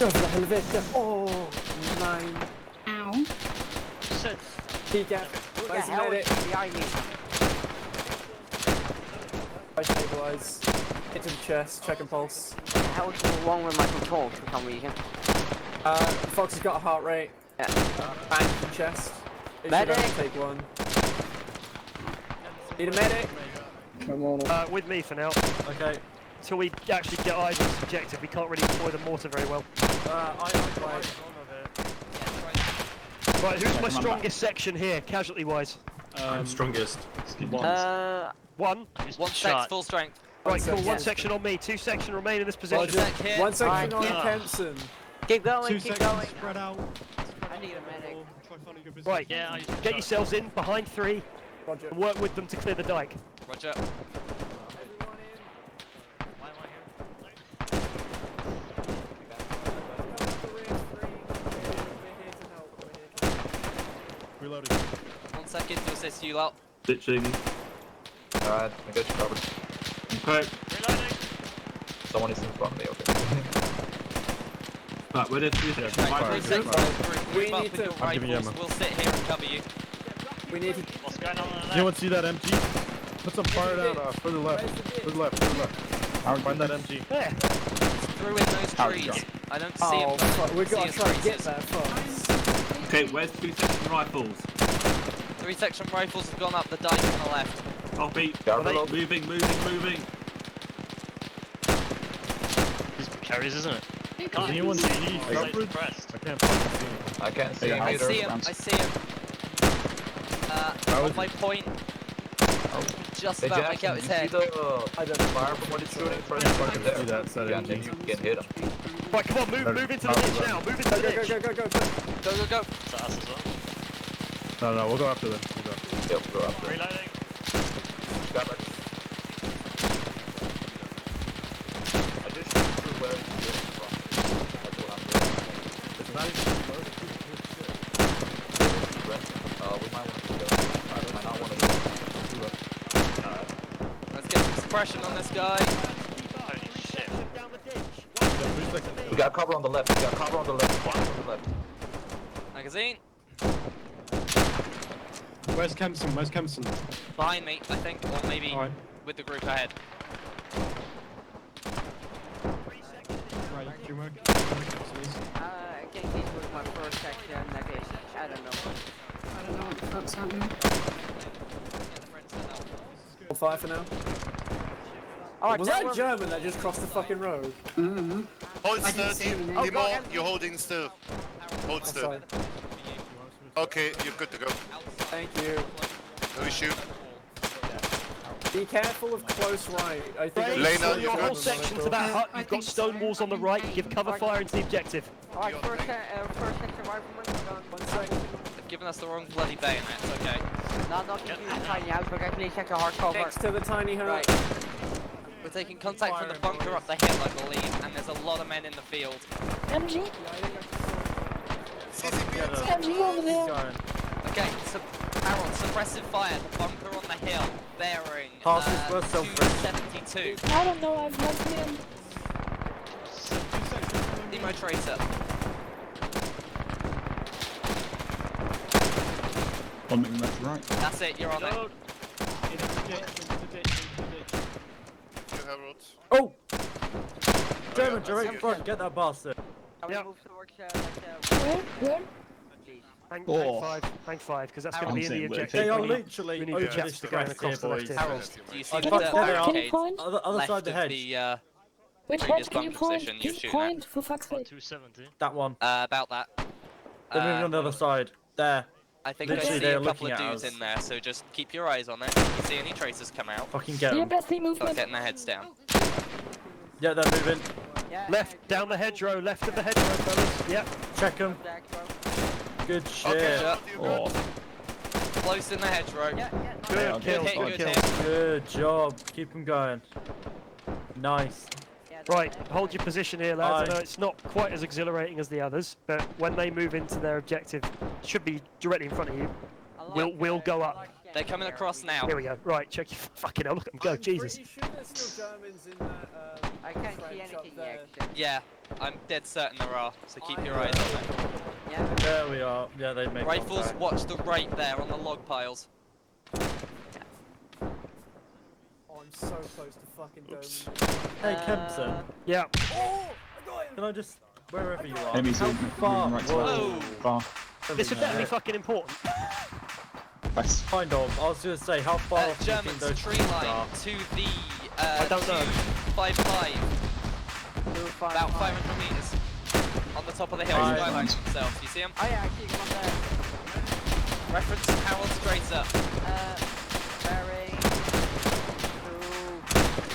Oh, for helvete. Oh, nine. Ow. Shit. Peek out. Who the Where's the hell medic? is behind me? I stabilize. Hit to the chest, check and pulse. How's wrong with my controls for some reason? Fox has got a heart rate. Yeah. Bang in chest. It should Medic! only take one. Need a medic? Come on. With me for now. Okay. Until we actually get eyes on this objective, we can't really deploy the mortar very well. Right, who's my strongest section here, casualty-wise? I'm strongest. One. One sec, full strength. Right, cool. One section on me. 2 section remain in this position. One section on Kempson. Keep going, 2 keep seconds going. spread out. I need a medic. Right, get yourselves in behind 3 Roger. and work with them to clear the dike. Roger. Reloading. 1 second to assist you lot. Ditching. Alright, I got you covered. Okay. Reloading. Someone is in front of me, okay. Right, we're there 3 seconds. Right, 3 seconds. We Group up need with to- your I'm giving you rifles. ammo. We'll sit here and cover you. We need to. What's going on there? Anyone see that MG? Put some fire down further left. Further left, further left. Find that MG. There. Through in those trees. I don't see Oh, him. fuck. We've got to See try his and get traces. there first. Okay, where's 2 section rifles? 3 section rifles have gone up the dike on the left. Copy. Moving. These carries, isn't it? Does anyone see coverage? I can't fucking see him. I can't see him I either. see him. I see him. On my point. Just Hey about Jackson, make out you his see head. the fire from what it's shooting? Try to fucking see that yeah, and then you can hit him. Right, come on, move into the ditch now. Move into the ditch. Go. Go. Is that us as well? No, we'll go after them. Yeah, we'll go after him. Reloading. Got back. I just shoot through where he's shooting from. That's what I'm doing. It's not even close. We might want to go. I might not want to go. Let's get some suppression on this guy. Holy shit. We got cover on the left. One on the left. Magazine. Where's Kempson? Behind me, I think, or maybe Alright. with the group ahead. Right, teamwork. Again, this was my first section. Okay, I don't know. I don't know what the fuck's happening. Fire for now. Alright, Was that German that just crossed the fucking road? Mm-hmm. Hold I didn't still, see him. Timo, you're holding still. Hold still. Sorry. Okay, you're good to go. Thank you. No issue. Be careful of close right. I think Right, Lena, so you your good? whole section to that hut. You've got stone walls on the right. Give cover fire into the objective. Alright, first section rifleman, we're going 1 second. They've given us the wrong bloody bayonets, okay. Not confused tiny house, we're actually check a hard cover. Next to the tiny hut. Right. We're taking contact from the bunker up the hill, I believe, and there's a lot of men in the field. MG? MG over there. Okay, so Aaron, suppressive fire, the bunker on the hill, bearing Harsis, where's self-defense? 272. I don't know, I've left him. Nemo Tracer. One moving left to right. That's it, you're on it. Oh! German, direct in front, get that bastard. Yeah. Where? Hang Oh. 5, because that's I'm going to be in saying the we're objective. They are We literally need over jets this to go crest across the here, left boys. here. Harold, do you see I the got that barricades point? Other left side the of hedge. the Which previous head can you bunker point? position you're Just shooting at? point, for fuck's sake. 270. That one. About that. They're moving on the other side. There. I think I Literally, see they're a couple looking of at dudes us. in there, so just keep your eyes on it. If you see any tracers come out, Fucking get Your them. best start movement. getting their heads down. Yeah, they're moving. Left, down the hedgerow, left of the hedgerow, fellas. Yep. Check them. Good shit. Okay. Oh, Close in the hedgerow. Good kill, hit, good good kill. hit. good job. Keep them going. Nice. Right, hold your position here, lads. Aye. I know it's not quite as exhilarating as the others, but when they move into their objective, should be directly in front of you. We'll go up. They're coming across now. Here we go. Right, check your fucking hell. Look at them go. Jesus. Pretty sure there's still Germans in that. I can't see trench up anything there. yet. Yeah, I'm dead certain there are, so keep your eyes on them. Yeah. There we are. Yeah, they make Rifles, contact. watch the right there on the log piles. I'm so close to fucking doming. Hey, Kempson. Yeah. Oh, I got him. Can I just wherever you are? Enemies How moving far? right to left. Far. This would better be fucking important. Nice. Kind of. I was gonna say how far off do you think Germans, those tree trees line are? to the I don't know. 255. About 500 meters. On the top of the hill, Right. skylining themselves. You see them? Oh yeah, I see him up there. Reference Harold Strater. Bearing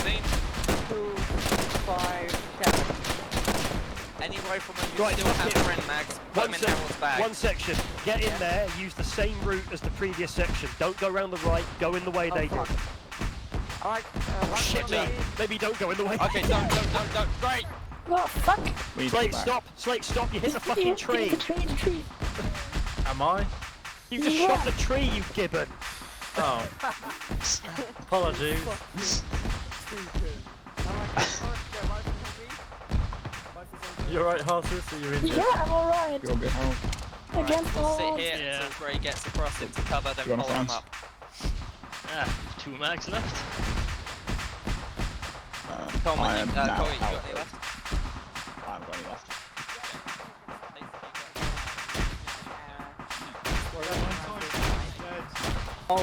257. Any rifleman who Right, still has friend mags, put them in Harold's bag. One section. Get in there. Use the same route as the previous section. Don't go round the right. Go in the way they did. Alright, Shit me. Maybe don't go in the way. Okay, don't. Great. Oh, fuck! Slate, stop! Slate, stop! You hit the fucking tree! The tree. Am I? You just shot the tree, you gibbon! Oh. Apologies. You're right, Harsis, or you're in Yeah, I'm alright. You're good, Harold. Against We'll all. sit here until Gray gets across into cover, then You wanna follow him France? up. 2 mags left. Cole, I am now Cole, you got out. any left? I haven't got any left. Oh.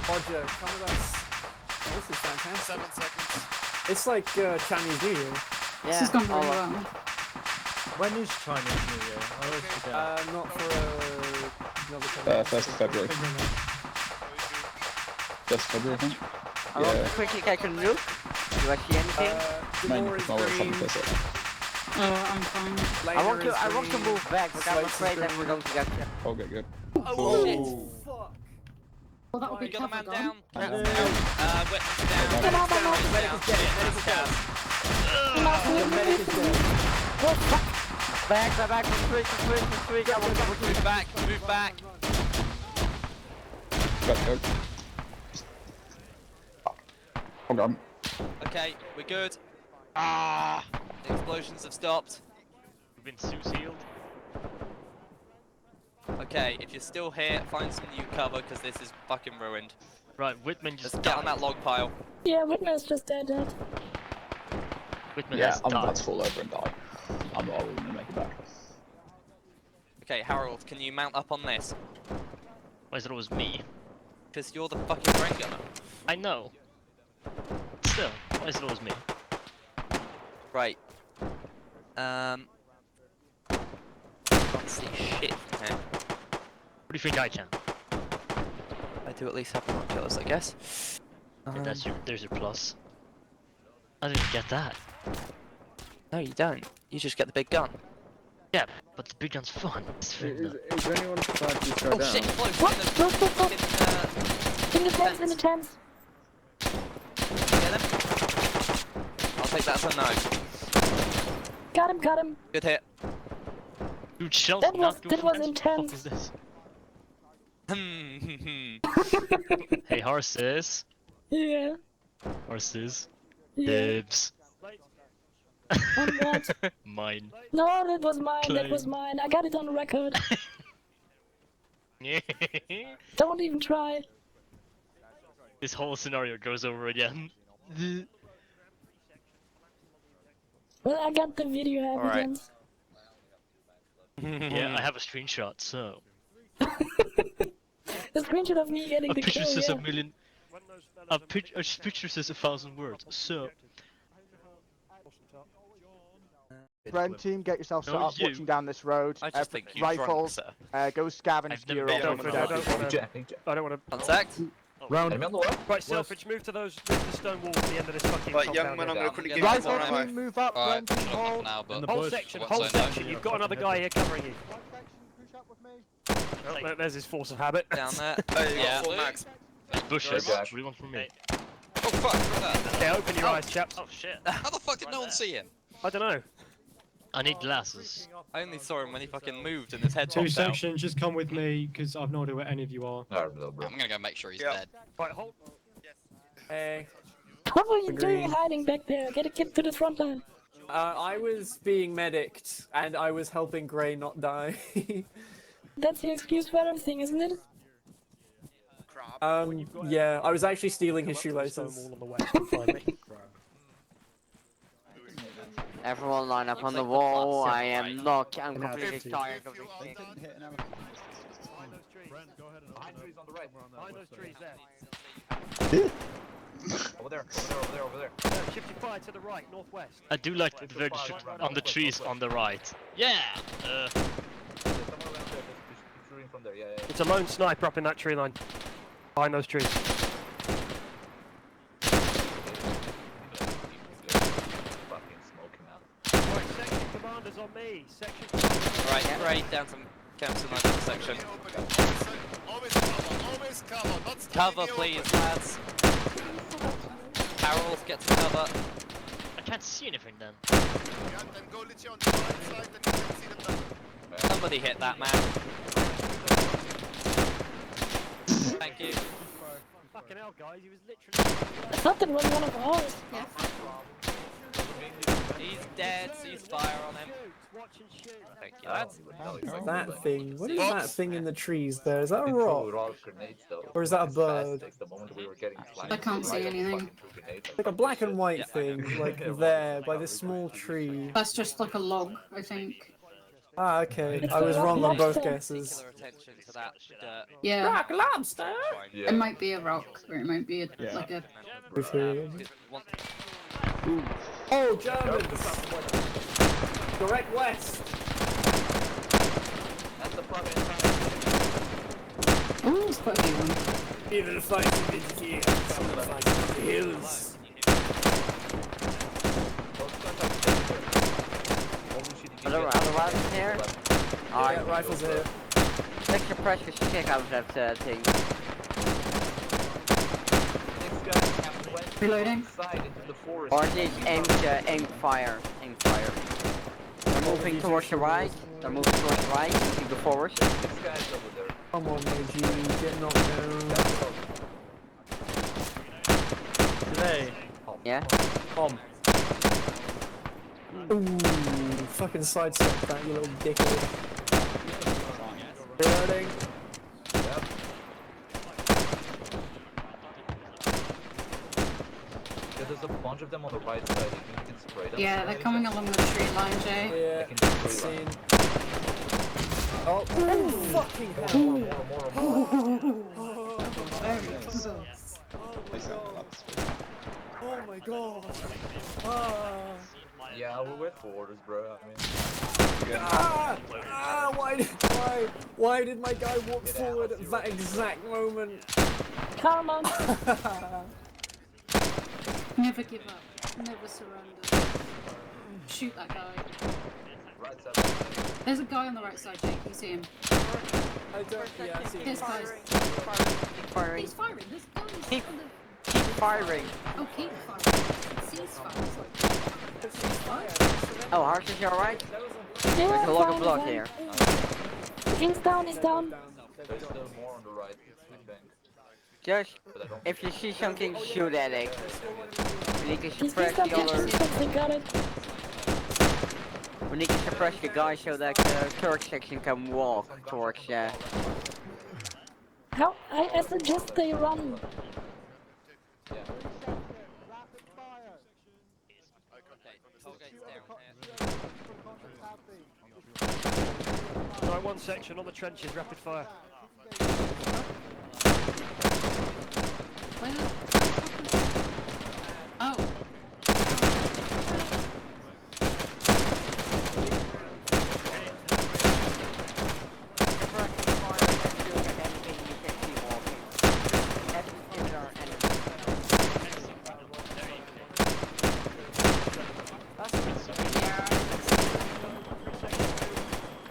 Roger, come with us. Oh, this is fantastic. 7 seconds. It's like Chinese New Year. This has gone really well. When is Chinese New Year? I always forget. Not for another couple. 1st of February. 1st of February, I think. I want to quickly take a look. Do I see anything? Main Door is controller is green. something to say. I'm fine. I want to move back, but I'm afraid that we're going to get you. Okay, good. Oh, shit. Fuck. Well, that would be You got the man cover down? gone. Weapons down. Medic's down. The medic is dead. Oh, fuck! Back, retreat. I want to Move back. Go. Hold on. Okay, we're good. The explosions have stopped. We've been sealed. Okay, if you're still here, find some new cover, because this is fucking ruined. Right, Whitman just Just get on that log pile. Yeah, Whitman's just dead. Whitman Yeah, has I'm died. about to fall over and die. I'm not going to make it back. Okay, Harold, can you mount up on this? Why is it always me? Because you're the fucking brain gunner. I know. Still, why is it always me? Right. Can't see shit from here. What do you think I can? I do at least have binoculars, I guess. Okay, there's your plus. I didn't get that. No, you don't. You just get the big gun. Yeah, but the big gun's fun. It's fun. Is anyone prepared to go Oh down? shit, close! What? In the tents. Get them? I'll take that as a no. Got him. Good hit. Dude, shells That not was go from intense. What the fuck is this? Hey, Harsis. Yeah. Horses. Yeah. Dibs. On what? Mine. No, that was mine. Claim. That was mine. I got it on record. Don't even try. This whole scenario goes over again. Well, I got the video evidence. Yeah, I have a screenshot, so. The screenshot of me getting A the picture kill, says yeah. a million. A picture says 1,000 words, so. Friend team, get yourself set No, up, you. watching down this road. I just think you're rifles, drunk, go scavenge I've gear never off. been I don't want to. Contact. Round. Right, Selfridge, move to the stone wall at the end of this fucking Right, compound young man, here. I'm going to quickly give you Rifle more ammo. team, move up. Alright, Friend team, I'm hold. now, but Whole section, you've got another guy here covering you. Oh, there's his force of habit. Down there. Yeah, Yeah. max. Bushes. Very What do you want from me? Oh fuck, what's that? Okay, open your eyes, chaps. Oh shit. How the fuck did no one see him? I don't know. I need glasses. I only saw him when he fucking moved and his head Two popped out. sections, just come with me, because I've no idea where any of you are. I'm gonna go make sure he's dead. Right, hold. Hey. What were you doing hiding back there? Get to the front line. I was being medicked, and I was helping Gray not die. That's the excuse for everything, isn't it? Yeah, I was actually stealing his shoelaces. On the west and find me. Everyone line up on the wall. I am not. I'm completely tired of this thing. Behind trees on the right. Behind those trees there. Over there. Shift your fire to the right, northwest. I do like the very on the trees on the right. Yeah! Someone around there that's shooting from there. Yeah. It's a lone sniper up in that tree line. Behind those trees. Fucking smoke him out. Alright, section commanders on me. Section. Right, great. Down some camps in that section. Always cover, not Cover, please, lads. Harold, get to cover. I can't see anything then. Yeah, then go literally on the right side, then you can see them better. Somebody hit that man. Thank you. Fucking hell, guys, he was literally. I thought that was one of ours. Yeah. He's dead, ceasefire on him. Watch and shoot. Thank you, lads. That thing. What is that thing in the trees there? Is that a rock? Or is that a bird? I can't see anything. Like a black and white thing, like there, by this small tree. That's just like a log, I think. Ah, okay. I was wrong on both guesses. Attention to that dirt. Yeah. Rock lobster! It might be a rock, or it might be a, like a... Oh, Germans! Direct west! That's the problem. Ooh, spotted one. Even if I begin here, some of the hills. Are the rifles here? Yeah, rifles here. Take your precious shit out of that thing. Reloading. Or at least aim fire. Aim fire. They're moving towards the right. They're moving towards the right. You go forward. Come on, AG, get knocked down. Today. Yeah? Tom. Ooh, fucking sidestep that, you little dickhead. Reloading. Yeah, there's a bunch of them on the right side. You can spray them. Yeah, they're coming along the tree line, Jay. Yeah, seen. Oh, fucking hell. Oh my god. Yeah, we went for orders, bro. I mean, why did my guy walk forward at that exact moment? CArma. Never give up. Never surrender. Shoot that guy. right side. There's a guy on the right side, Jake. You see him? I don't. Yeah, I see him. There's guys. Keep firing. He's firing. There's guys. Keep on the... firing. Oh, keep firing. Cease fire. Oh, Harsis, you alright? Yeah, There's a lot of fine, blood fine. here. He's down, he's down. There's still more on the right, I think. Just, if you see something, shoot at it. We need to He's suppress down, the other. they got it. We need to suppress the guy so that the Turk section can walk towards. How? I suggest they run. Right, one section on the trenches, rapid fire. Oh.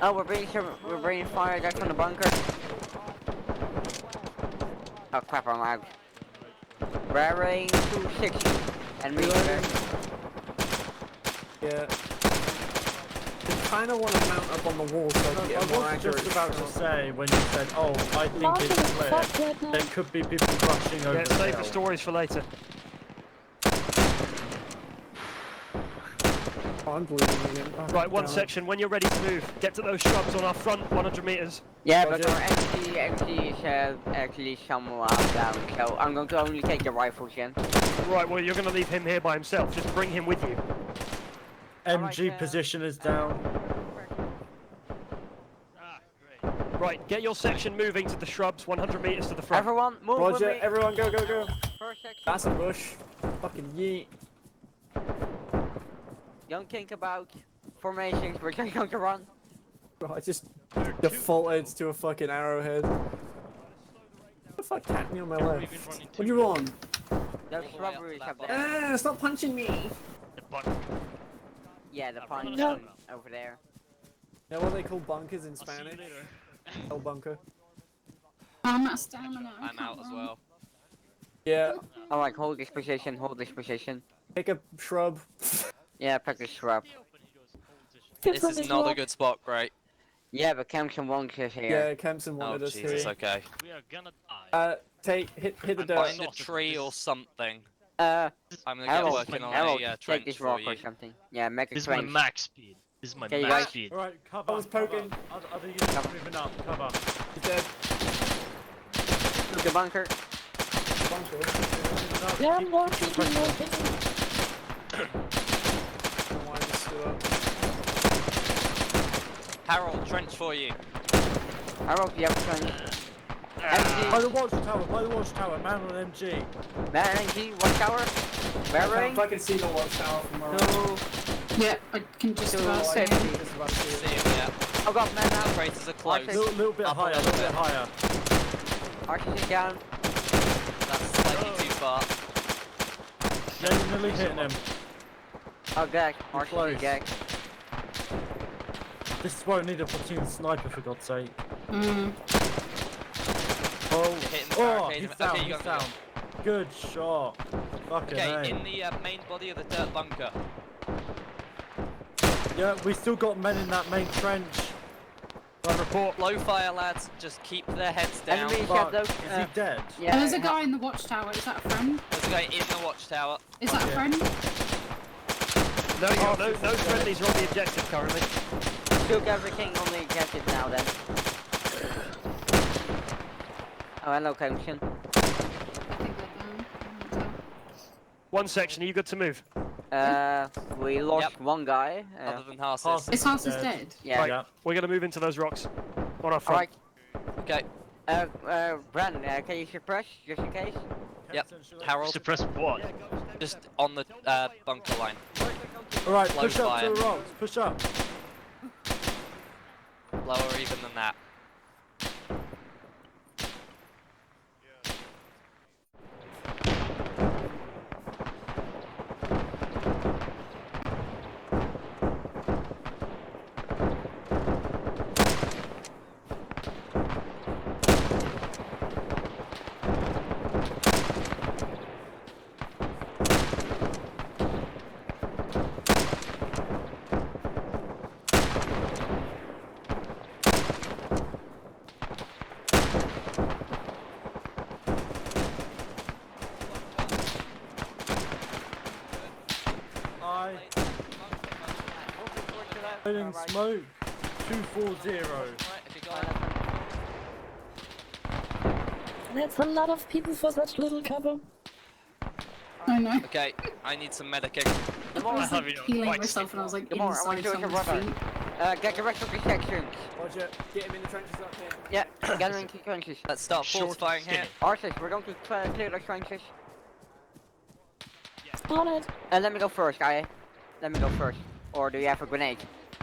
Oh, we're bringing fire back from the bunker. Oh crap, I'm out. Bearing 260 and reloading. Yeah. You kind of want to mount up on the wall so I can get a more I was accurate just about shot. to say when you said, "Oh, I think it's clear," there could be people rushing over. Yeah, the save the hill. stories for later. Oh Oh, I'm bleeding again. Oh, Right, one damn it. section. When you're ready to move, get to those shrubs on our front 100 meters. Yeah, but our MG is actually somewhat down, so I'm going to only take the rifles in. Right, well, you're going to leave him here by himself. Just bring him with you. MG position is down. Right, get your section moving to the shrubs 100 meters to the front. Everyone, move with Roger, me. everyone go, go, go. First section. That's a bush. Fucking yeet. Don't think about formations, we're just going to run. Bro, I just defaulted to a fucking arrowhead. What the fuck tapped me on my left? What do you want? Those shrubberies up there. Ah, stop punching me! Yeah, the pine No. over there. You know what they call bunkers in Spanish? El bunker. I'm at stamina. I'm out as well. Yeah. Alright, hold this position, hold this position. Pick a shrub. Yeah, pick a shrub. This is not a good spot, great. Yeah, but Kempson wants us here. Yeah, Kempson Oh, wanted us Jesus, here. okay. We are gonna die. Hit the dirt. Find a tree or something. I'm gonna get Harold, working on Harold, a take trench this for rock you. or something. Yeah, make a This is my trench. max speed. This is my Okay, max guys. speed. Alright, cover. I was poking. Other units moving up, cover. He's dead. The bunker. Yeah, I'm walking, I'm walking. Why I just stood up. Harold, trench for you. Harold, you have a trench. By the watchtower, man on MG. Man, MG, watchtower. I Bearing. can't fucking see the watchtower from where Two. Yeah, I can just about see Safety. him. Just about to see See it. him, yeah. Oh god, man now. Traitors are close. Little bit Up a higher, little little bit higher. Archers is down. That's slightly too far. Yeah, you're nearly hitting him. Oh god, Archers close. is dead. This is why we need a platoon sniper, for God's sake. Mm. Oh, Hitting the oh, barricade. he's Okay, down, you he's got down. Good shot. Fucking Okay, A. in the main body of the dirt bunker. Yeah, we still got men in that main trench. Right, report. Low fire, lads. Just keep their heads down. Enemy Fuck, shot those. is he dead? Yeah. There's a guy in the watchtower. Is that a friend? There's a guy in the watchtower. Is that a friend? No, no friendlies are on the objective currently. Took everything on the objective now then. Oh, hello, Kempson. I think they're down. One section, are you good to move? We lost Yep. one guy. Other than Harsis. Is Harsis dead? Yeah. Right, Yeah. we're going to move into those rocks. On our front. Alright. Okay. Bran, can you suppress just in case? Yep. Harold. Suppress what? Just on the bunker line. Alright, Low push up fire. to the rocks, push up. Lower even than that. Burning smoke. 240. That's a lot of people for such little cover. I know. Okay, I need some medicing. I was like healing myself and I was like Come on, I want inside to do it to someone's rubber. feet. Get the rest of the section. Roger, get him in the trenches up here. Yeah, get him into the trenches. Let's start fortifying here. Archers, we're going to clear those trenches. Spawn it. Let me go first, guy. Let me go first. Or do you have a grenade?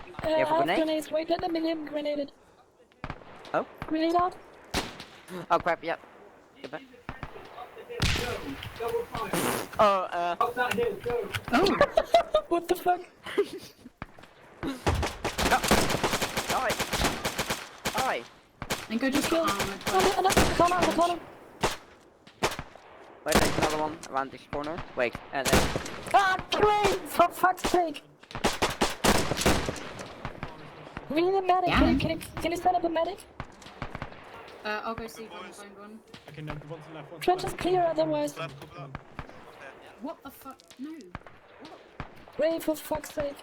You have a I have grenade? grenades. Wait, let me get grenaded. Oh? Grenade out. Oh crap, yep. Oh, What the fuck? Alright. I think I just got armored. The corner. Wait, there's another one around this corner. Wait, and then... Ah, great! For fuck's sake! We need a medic. Yeah. Can you set up a medic? I'll go see if I can find one. Okay, no, the one's on the left. Trench is clear otherwise. What the fuck? No. Ray, for fuck's sake.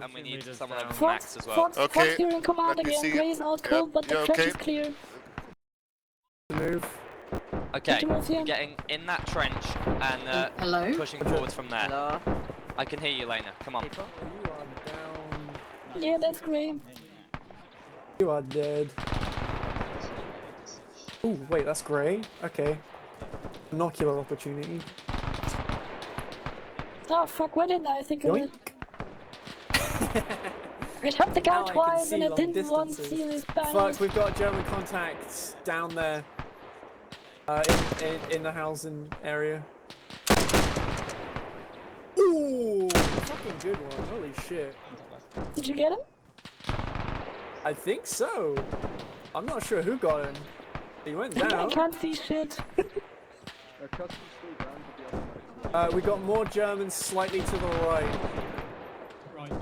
and we need someone over down. Max as well. Fox, you're in command let me again. see. Gray's out cold, but the you're trench okay? is clear. Move. Okay, move here. we're getting in that trench and Hello? pushing forwards from there. Hello? I can hear you, Lena. Come on. You are down. Yeah, that's Gray. You are dead. Ooh, wait, that's Gray? Okay. Binocular opportunity. Oh fuck, why didn't I think of Yoink. it? I shot the guy Now I can twice see and I long didn't want to distances. see his bang. Fuck, we've got German contacts down there. In the housing area. Ooh, fucking good one. Holy shit. Did you get him? I think so. I'm not sure who got him. He went I down. can't see shit. We got more Germans slightly to the right.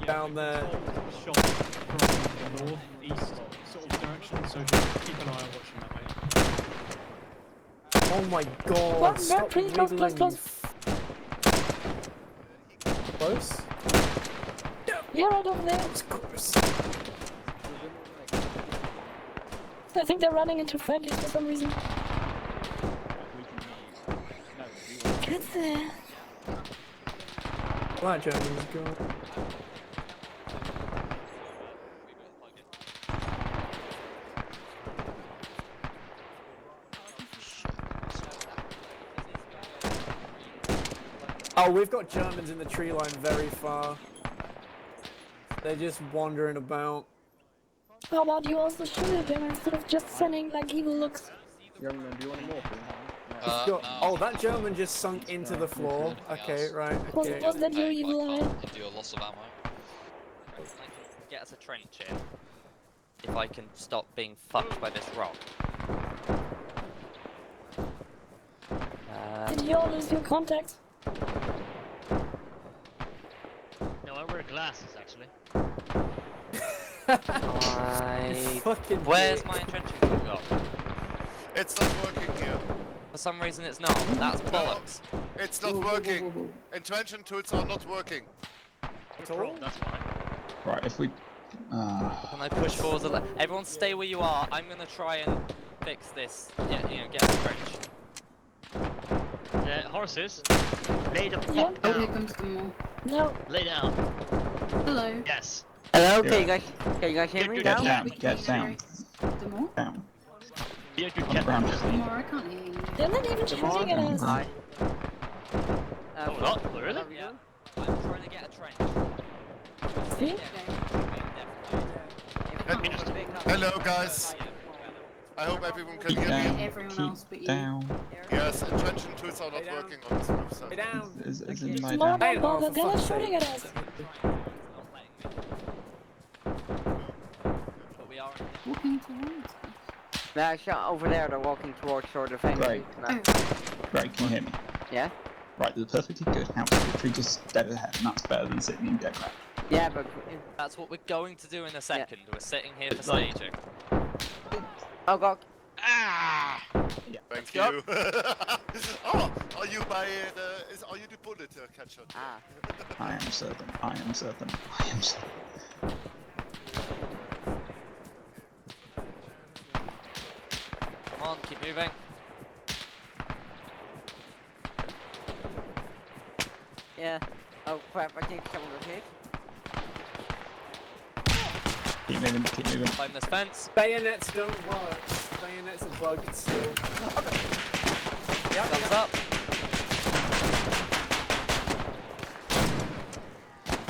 Down there. Shot from the north, east sort of direction, so just keep an eye on watching that way. Oh my god. What? Stop Pretty close, close, middling. close. Close? Yeah, right over there. Of course. I think they're running into friendlies for some reason. Get there. That German's gone. Oh, we've got Germans in the tree line very far. They're just wandering about. How about you also shoot at them instead of just sending like evil looks? Young man, do you want a morphine? Oh, that German just sunk into the floor. Okay, right. Okay. Was that your evil eye? Do a loss of ammo. Get us a trench in. If I can stop being fucked by this rock. Did you all lose your contacts? No, I wear glasses actually. Where's my entrenching tool got? It's not working here. For some reason it's not. That's bollocks. It's not working. Entrenching tools are not working. That's fine. Right, if we... Can I push forwards a little? Everyone stay where you are. I'm gonna try and fix this. Yeah, you know, get the trench. Horses, lay the fuck Oh, down. here comes the more. No. Lay down. Hello. Yes. Hello, Yeah. can you guys hear me Get now? down. Get down. The more? Down. Yeah, you On the ground. The more, I can't hear you. They're not even shooting at us. Hi. Oh, not really? Yeah. I'm trying to get a trench. See? Hello, guys. I hope everyone can Keep hear down. me. Everyone else but you. Down. Yes, entrenching tools are not working on this website. Stay down. Is in my Come on, down. bother. for They're not fuck's shooting sake. at us. But we are. Walking towards us. Yeah, shot over there. They're walking towards sort of Right. Right, can you hear me? Yeah? Right, there's a perfectly good house literally just dead ahead, and that's better than sitting in dead crap. Yeah, but That's what we're going to do in a second. We're sitting here for It's like- staging. oh god. Ah! Yeah. Thank you. Oh, are you by the? Are you the bullet catcher? Ah. I am certain. I am certain. I am certain. Come on, keep moving. Yeah. Oh crap, I think someone was hit. Keep moving. Keep moving. Climb this fence. Bayonets don't work. Bayonets are bugged still. Thumbs up.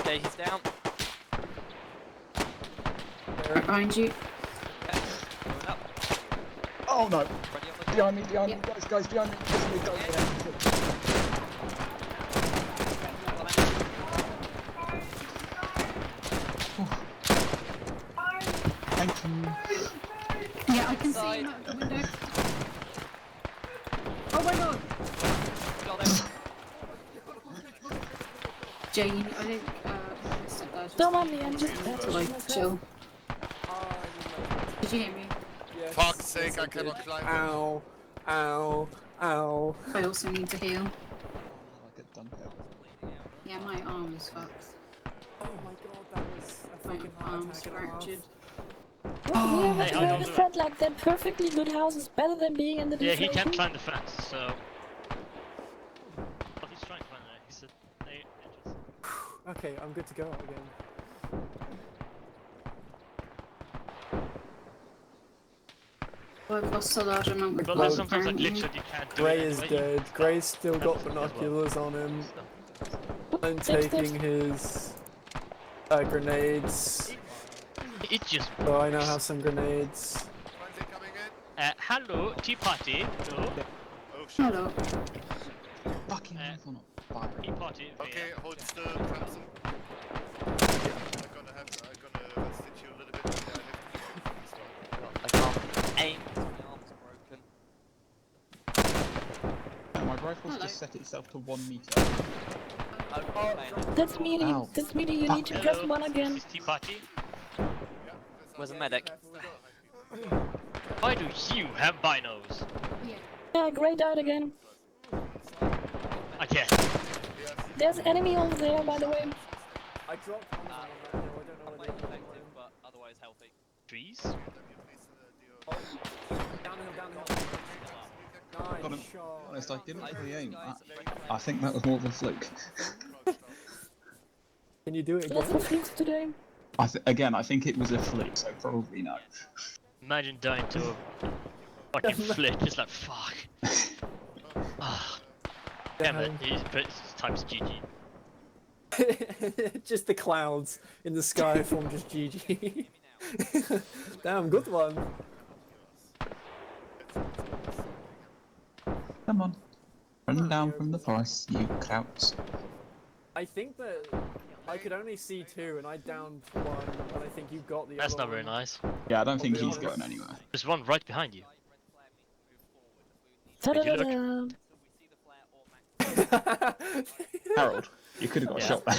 Okay, he's down. Right behind you. Okay, going up. Oh no! Ready on the Behind me, behind me, guys, behind me. Thank you. Yeah, I can see you out the window. Oh my god! Got him. Jane, I think, step there. Don't mind me, I'm just To like chill. Did you hear me? Yes. Fuck's sake, I cannot climb them. Ow. Ow. Ow. I also need to heal. Like a Dunkirk. Yeah, my arm is fucked. Oh my god, that was a fucking heart attack and a half. We have Hey, to how you have doing? said like that perfectly good house is better than being in the Yeah, he deflation. can't climb the fence, so. But he's trying to climb there. He's at 8 inches. Okay, I'm good to go again. I've lost a large amount of But blood, there's sometimes like apparently. glitch that you can't do Gray it is anyway. dead. Gray's still got Happens to me as well. binoculars on him. So. I'm taking his grenades. It just So I now have some grenades. Hello, tea party. Hello. Oh shit. Hello. Fucking Tea party. Okay, hold still, Crimson. I'm gonna stitch you a little bit. I can't aim. My arm's broken. My rifle's just set itself to 1 meter. That's meaty. Ow. That's meaty. You need to press one again. This is tea party. Where's the medic? Why do you have binos? Yeah, Gray died again. Again. There's enemy over there, by the way. I dropped one on that hill. I don't know where the other one went. But otherwise healthy. Trees? Downhill. Got him. Nice shot. Honest, I didn't really aim. I think that was more of a fluke. Can you do it Lots again? of things today. Again, I think it was a fluke, so probably no. Imagine dying to a fucking flick. It's like, fuck. Damn it. He's types GG. Just the clouds in the sky form just GG. Damn, good one. Come on. Run down from the forest, you krauts. I think that I could only see two and I downed one, and I think you got the That's other not very one. nice. Yeah, I don't think I'll be he's honest. going anywhere. There's one right behind you. Ta-da-da-da. Harold, you could have got Yeah. a shot there.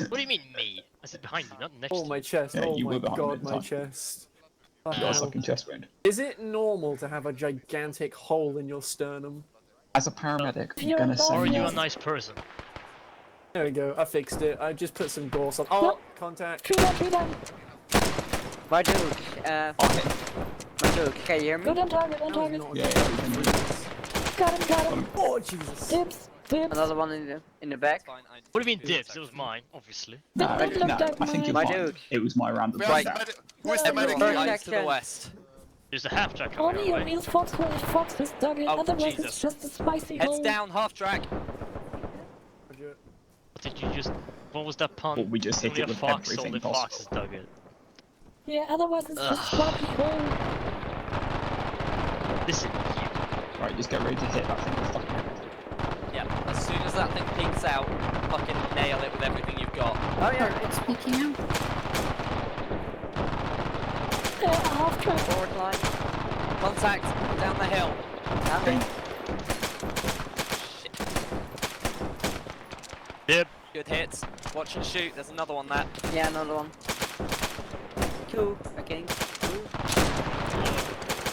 What do you mean me? I said behind you, not next Oh, to my you. chest. Yeah, Oh you my were behind me god, at the my time. chest. You got a fucking chest wound. Is it normal to have a gigantic hole in your sternum? As a paramedic, I'm You're gonna not say Or are you no. a nice person? There we go, I fixed it. I just put some gauze on. Oh, contact. Tree down. My dude, my dude, can you hear me? Good on target, on target. Yeah, yeah, we can do it. Got him. Oh, Jesus. Dips. Another one in the back. What do you mean dibs? It was mine, obviously. No, That no, looked like I think you're My fine. dude. It was my random Where's down. the medic? Who's the medic? First Eyes to the section. west. There's a half track Only coming a our way. real fox has dug it. Oh, Otherwise, Jesus. it's just a spicy Heads hole. down, half track. What did you just... What was that pun? Well, we just hit Only it a with fox, everything only possible. foxes dug it. Yeah, otherwise it's just swampy hole. Listen, Right, just get ready to hit that thing with fucking everything. Yeah, as soon as that thing peeks out, fucking nail it with everything you've got. Oh yeah. It's peeking out. Half track. Forward line. Contact down the hill. Okay. Dib. Good hits. Watch and shoot. There's another one there. Yeah, another one. Two, I think. Two.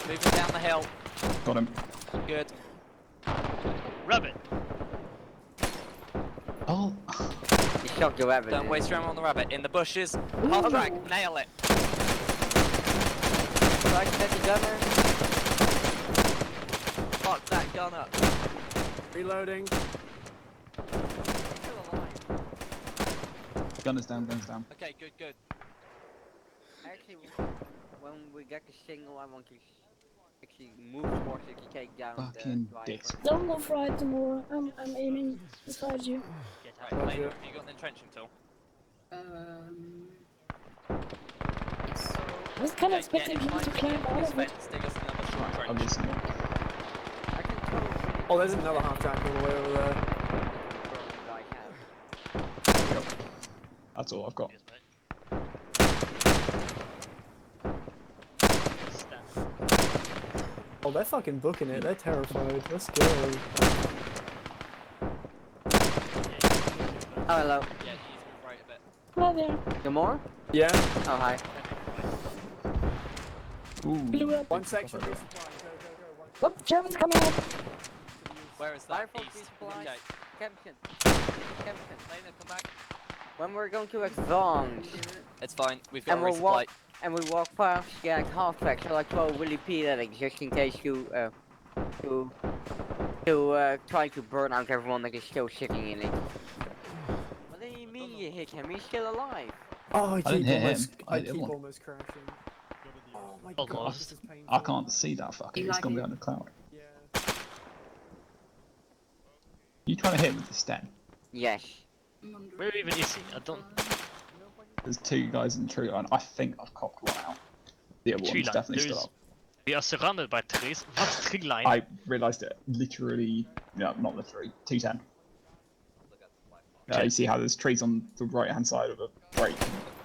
Moving down the hill. Got him. Good. Rabbit. Oh. You shot your rabbit. Don't waste your ammo on the rabbit. In the bushes. Half track. Nail it. Right, that's the gunner. Fuck that gun up. Reloading. Gunner's down, gunner's down. Okay, good. Actually, when we get the signal, I want to actually move towards it to take down Fucking the dicks. Don't move right tomorrow. I'm aiming beside you. Right, Lane, have you got an entrenching tool? I was kind of Okay, get expecting in him behind to climb out this of it. fence, dig us another short I'll trench. get some more. Oh, there's another half track all the way over there. Yep. That's all I've got. Oh, they're fucking booking it. They're terrified. Let's go. Oh, hello. Yeah, he's moved right a bit. Hi there. You more? Yeah. Oh, hi. Blew up. One section resupply. Go. Oh, German's coming up. Where is that? Rifle East. resupply. Okay. Kempton. Lena, come back. when we're going to advance, It's fine. We've got and a we'll resupply. walk, and we walk past like half track, so like throw Willy P at it just in case you try to burn out everyone that is still sitting in it. What do you mean you hit him? He's still alive. Oh, I didn't hit him. I hit keep one. almost crashing. Oh my god, Almost. this is painful. I can't see that fucker. He's gone behind the cloud. Yeah. You trying to hit him with the stem? Yes. Where even is he? I don't. There's 2 guys in the tree line. I think I've copped one out. The other Tree one's line. definitely still There's- up. We are surrounded by trees. What's tree line? I realised it literally. No, not literally. 210. You see how there's trees on the right hand side of a break?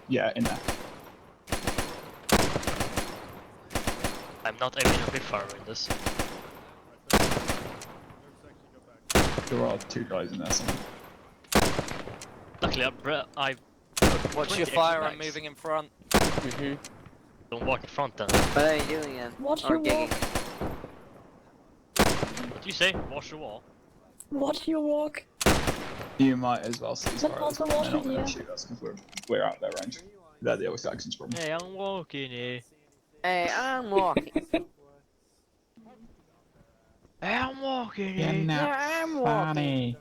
Yeah, in there. I'm not aiming a bit far in this. There are 2 guys in there somewhere. Luckily, I Watch your fire, I'm moving in front. Don't walk in front then. What are you doing then? Watch Or your digging? walk. What do you say? Wash the wall. Watch your walk. You might as well see But fire. also They're watch not it going here. to shoot us because we're out their range. They're the always actions problem. Hey, I'm walking here. Hey, I'm walking. Hey, I'm walking You're here. not I'm walking. funny.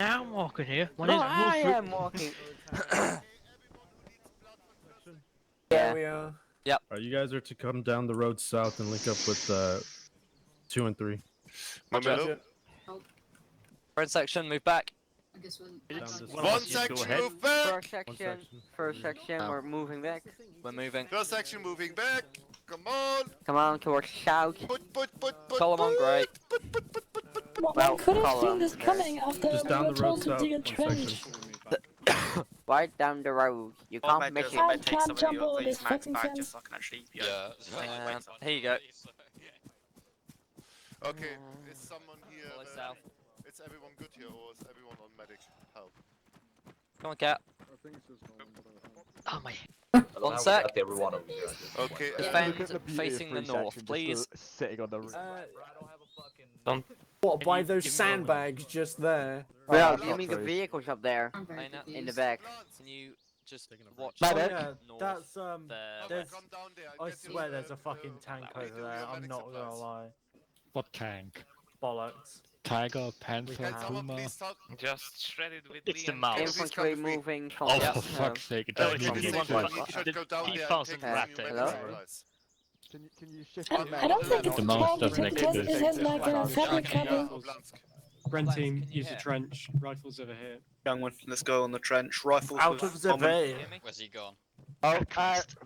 I'm walking here. My No, name's I Wolford. am walking. There we are. Alright, you guys are to come down the road south and link up with 2 and 3. Roger. Red section, move back. I guess we'll... One section, move back! First section, we're moving back. We're moving. First section, moving back. Come on. Come on, towards south. Column on grey. Well, One could have seen column. this coming after Just we down were the road told to south. dig a 1 trench. section. Right down the road. You can't miss it. I can't jump over this fucking fence. Just so I can actually. Here you go. Okay, is someone here? Follow south. Is everyone good here, or is everyone on medic help? Come on, cat. Oh my. 1 sec. Okay, Defend facing the north, please. Sitting on the roof. What, by those sandbags just there? Well, that's you not mean the true. vehicles up there in the back? Can you just watch Oh, north yeah, that's there's, come down there. I swear there's a fucking tank over there. I'm not gonna lie. What tank? Bollocks. Tiger, Panther, Can someone Puma. please talk? Just shred it with It's the Liam. mouse. Infantry moving from Oh, the for fuck's sake. It No, doesn't it's even the make one sense. You should go down there and P1000 take rat new tank. medical Hello? supplies. Can you shift I don't think it's The mouse tank, doesn't it exist. has like a fabric cover. Renting, use the trench, rifles over here. Young one, let's go on the trench. Rifles. Out of the bay. Where's he gone? Oh,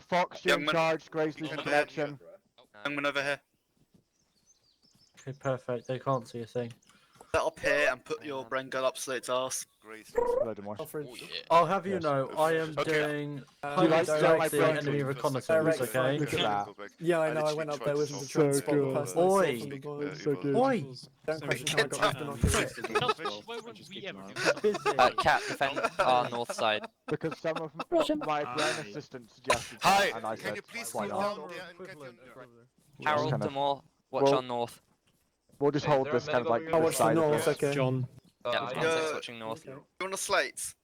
Fox, you're in Young man. charge. Grace losing connection. Young one over here. Okay, perfect. They can't see a thing. Set up here and put your brain gun up so it's arse. Great. Load of more. I'll have you Yes. know, I am Okay. doing Do you like direct my enemy brain? reconnaissance, okay? Look at that. Yeah, I know, I went up there with him to try and spot the person I saw Oi. from the boys. So good. Oi! Don't question how I got those binoculars. Selfish. Why wouldn't we ever do Busy. Cat, defend our north side. Because some of Roger. my brain assistants suggested Hi, that, and I can said, you please why come not? down there and get your... Harold, kind of- Demore, watch Well- on north. We'll just hold this kind of like Oh, the what's the side of north? this. Okay. John. Yeah, context watching north. You want a slates?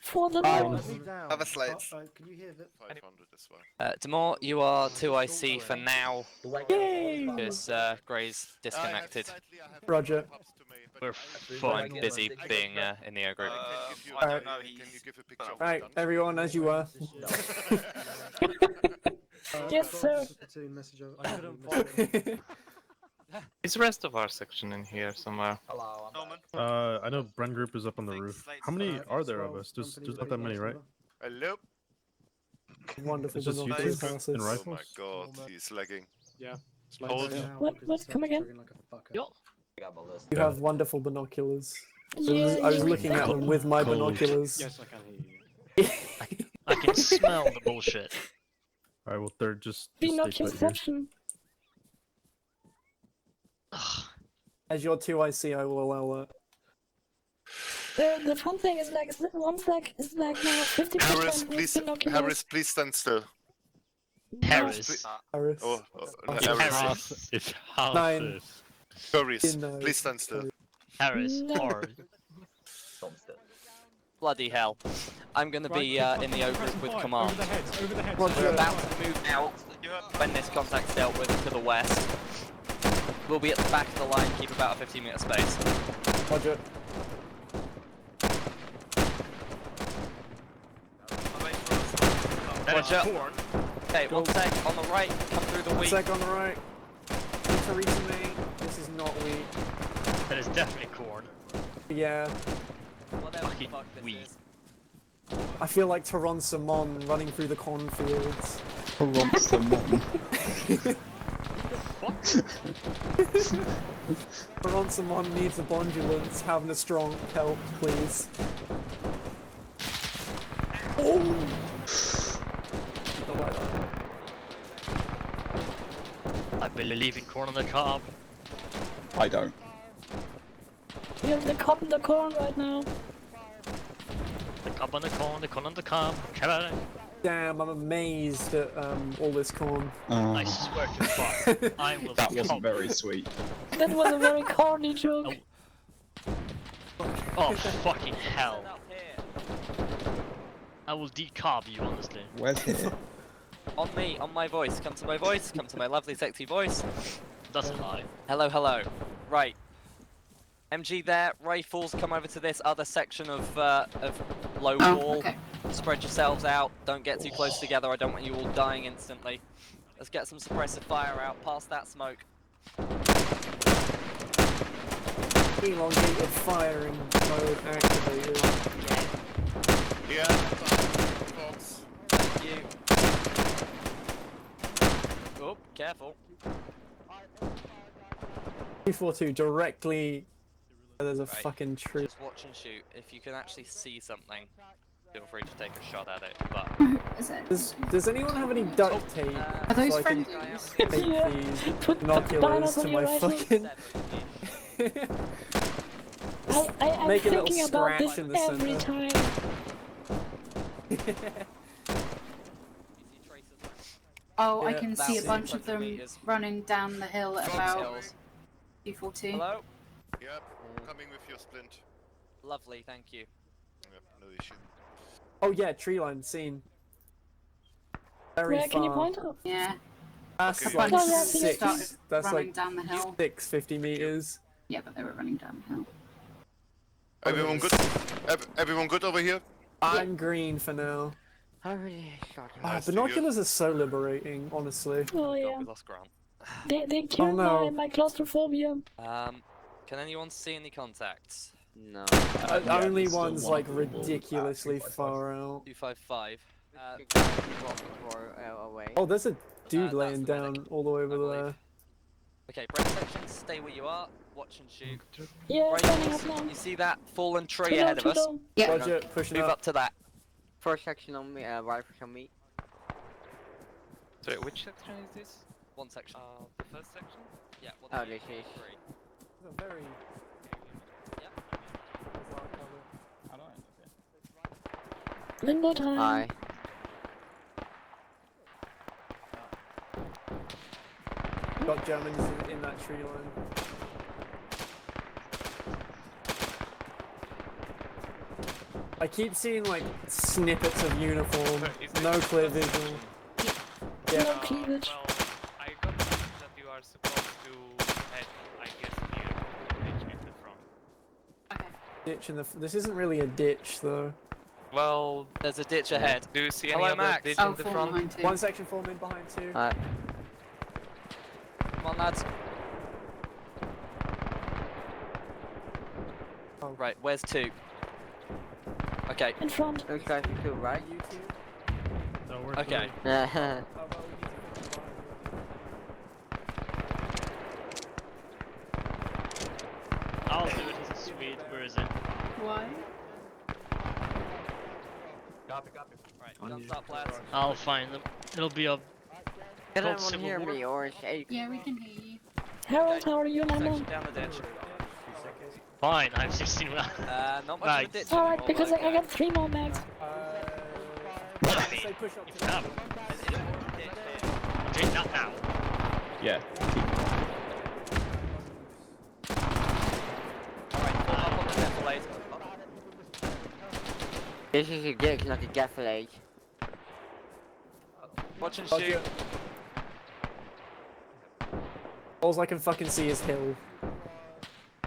For the Bye. north. Have a slates. Can you hear that? 500 as well. Demore, you are 2IC for now. Because Gray's disconnected. Roger. We're I'm fine. busy being in the O group. I don't know. Can you give a picture of Right, everyone, as you were. Yes, sir. I couldn't find Is the rest of our section in here somewhere? I know Bren Group is up on the roof. How many are there of us? There's not that many, right? Hello? Wonderful It's just you binoculars, two Harsis. and Oh rifles? my god, he's lagging. Yeah. Hold. What? Come again? Yo. You have wonderful binoculars. Yeah, I was you looking at them with my binoculars. Yes, I can hear you. I can smell the bullshit. Alright, well, they're just stay put here. Binoculation. As your 2IC, I will allow that. The fun thing is like one sec is like now 50% Harris, with please, binoculars. Harris, please stand still. Harris. Harris. Oh, Harris. It's Nine. Harris, In, please stand still. Harris. No. Or. Bloody hell. I'm going to be in the O group with command. Over the heads, over the heads. We're about to move out when this contact's dealt with to the west. We'll be at the back of the line, keep about a 15-meter space. Roger. Roger. Okay, 1 sec on the right, come through the wheat. 1 sec on the right. Teresa me. This is not wheat. That is definitely corn. Yeah. Fucking wheat. I feel like Taronsamon running through the cornfields. Taronsamon. Taronsamon needs a bondulance. Having a strong help, please. Oh! I believe in corn on the cob. I don't. We have the cob in the corn right now. The cob on the corn, the corn on the cob. Damn, I'm amazed at all this corn. I swear to God, I will. That wasn't very sweet. That was a very corny joke. Oh fucking hell! I will decob you, honestly. Where's here? On me, on my voice. Come to my voice. Come to my lovely, sexy voice. Doesn't lie. Hello, hello. Right. MG there. Rifles, come over to this other section of low wall. Okay. Spread yourselves out. Don't get too close together. I don't want you all dying instantly. Let's get some suppressive fire out. Past that smoke. Elongated firing mode activated. Yeah, folks. Thank you. Oh, careful. 242 directly. There's a fucking tree. Just watch and shoot. If you can actually see something, feel free to take a shot at it. But Does anyone have any duct tape? Are those so I can friendlies? tape Yeah. these Put binoculars on to your my rifle. fucking. I'm Make a little thinking about scratch this in the every center. time. Oh, I Yeah, can about see a bunch of 600 them meters. running down the hill at about Hills. 242. Hello? Yep, coming with your splint. Lovely, thank you. Yep, no issue. Oh yeah, tree line seen. Very Where far. can you point out? Yeah. That's Okay. like Oh, yeah, Started 6. That's running like down the hill. 50 meters. Yeah, but they were running down the hill. Everyone good? Everyone good over here? I'm green for now. Nice to Binoculars are so liberating, honestly. Oh yeah. We lost Grant. They killed no. my claustrophobia. Can anyone see any contacts? No. Only there's still one's one like on the wall ridiculously at 255. far out. 255. Away. Oh, there's a dude that's laying the medic, down all the way over believe. there. Okay, break section, stay where you are, watch and shoot. Yeah, standing up Rifles, now. you see that fallen tree Too low, ahead of too us? low. Yeah. Roger, pushing Move up. up to that. First section on me, rifle on me. Sorry, which section is this? One section. The first section? Yeah, one, Oh, two, this is. three. It's a very. Yep. Limbo time. Hi. Got Germans in that tree line. I keep seeing like snippets of uniform, no clear visual. Yeah. No cleavage. Well, I got the message that you are supposed to head, I guess, near the ditch in the front. Ditch in the. This isn't really a ditch though. Well, There's a ditch ahead. do you see any Hello, other Max. ditch Oh, in the fall front? behind two. One section forming behind two. Alright. Come on, lads. Oh. Right, where's 2? Okay. In front. Looks like you too, right? You two. No, we're Okay. Yeah. How about we need to I'll do it as a Swede. Where is it? Why? Copy. Right, guns up, lads. I'll find them. It'll be a Can called anyone Civil hear War. me or is it? Yeah, we can hear you. Harold, how are you, Lemon? Section down the ditch. Fine, I have 16 rounds. Not much Right. of a ditch Alright, anymore, because but I got 3 more mags. say push up You to have. I'm doing that now. Yeah. Alright, pull up on the defilade. This is a glitch, not a gafflage. Watch and shoot. All I can fucking see is hill.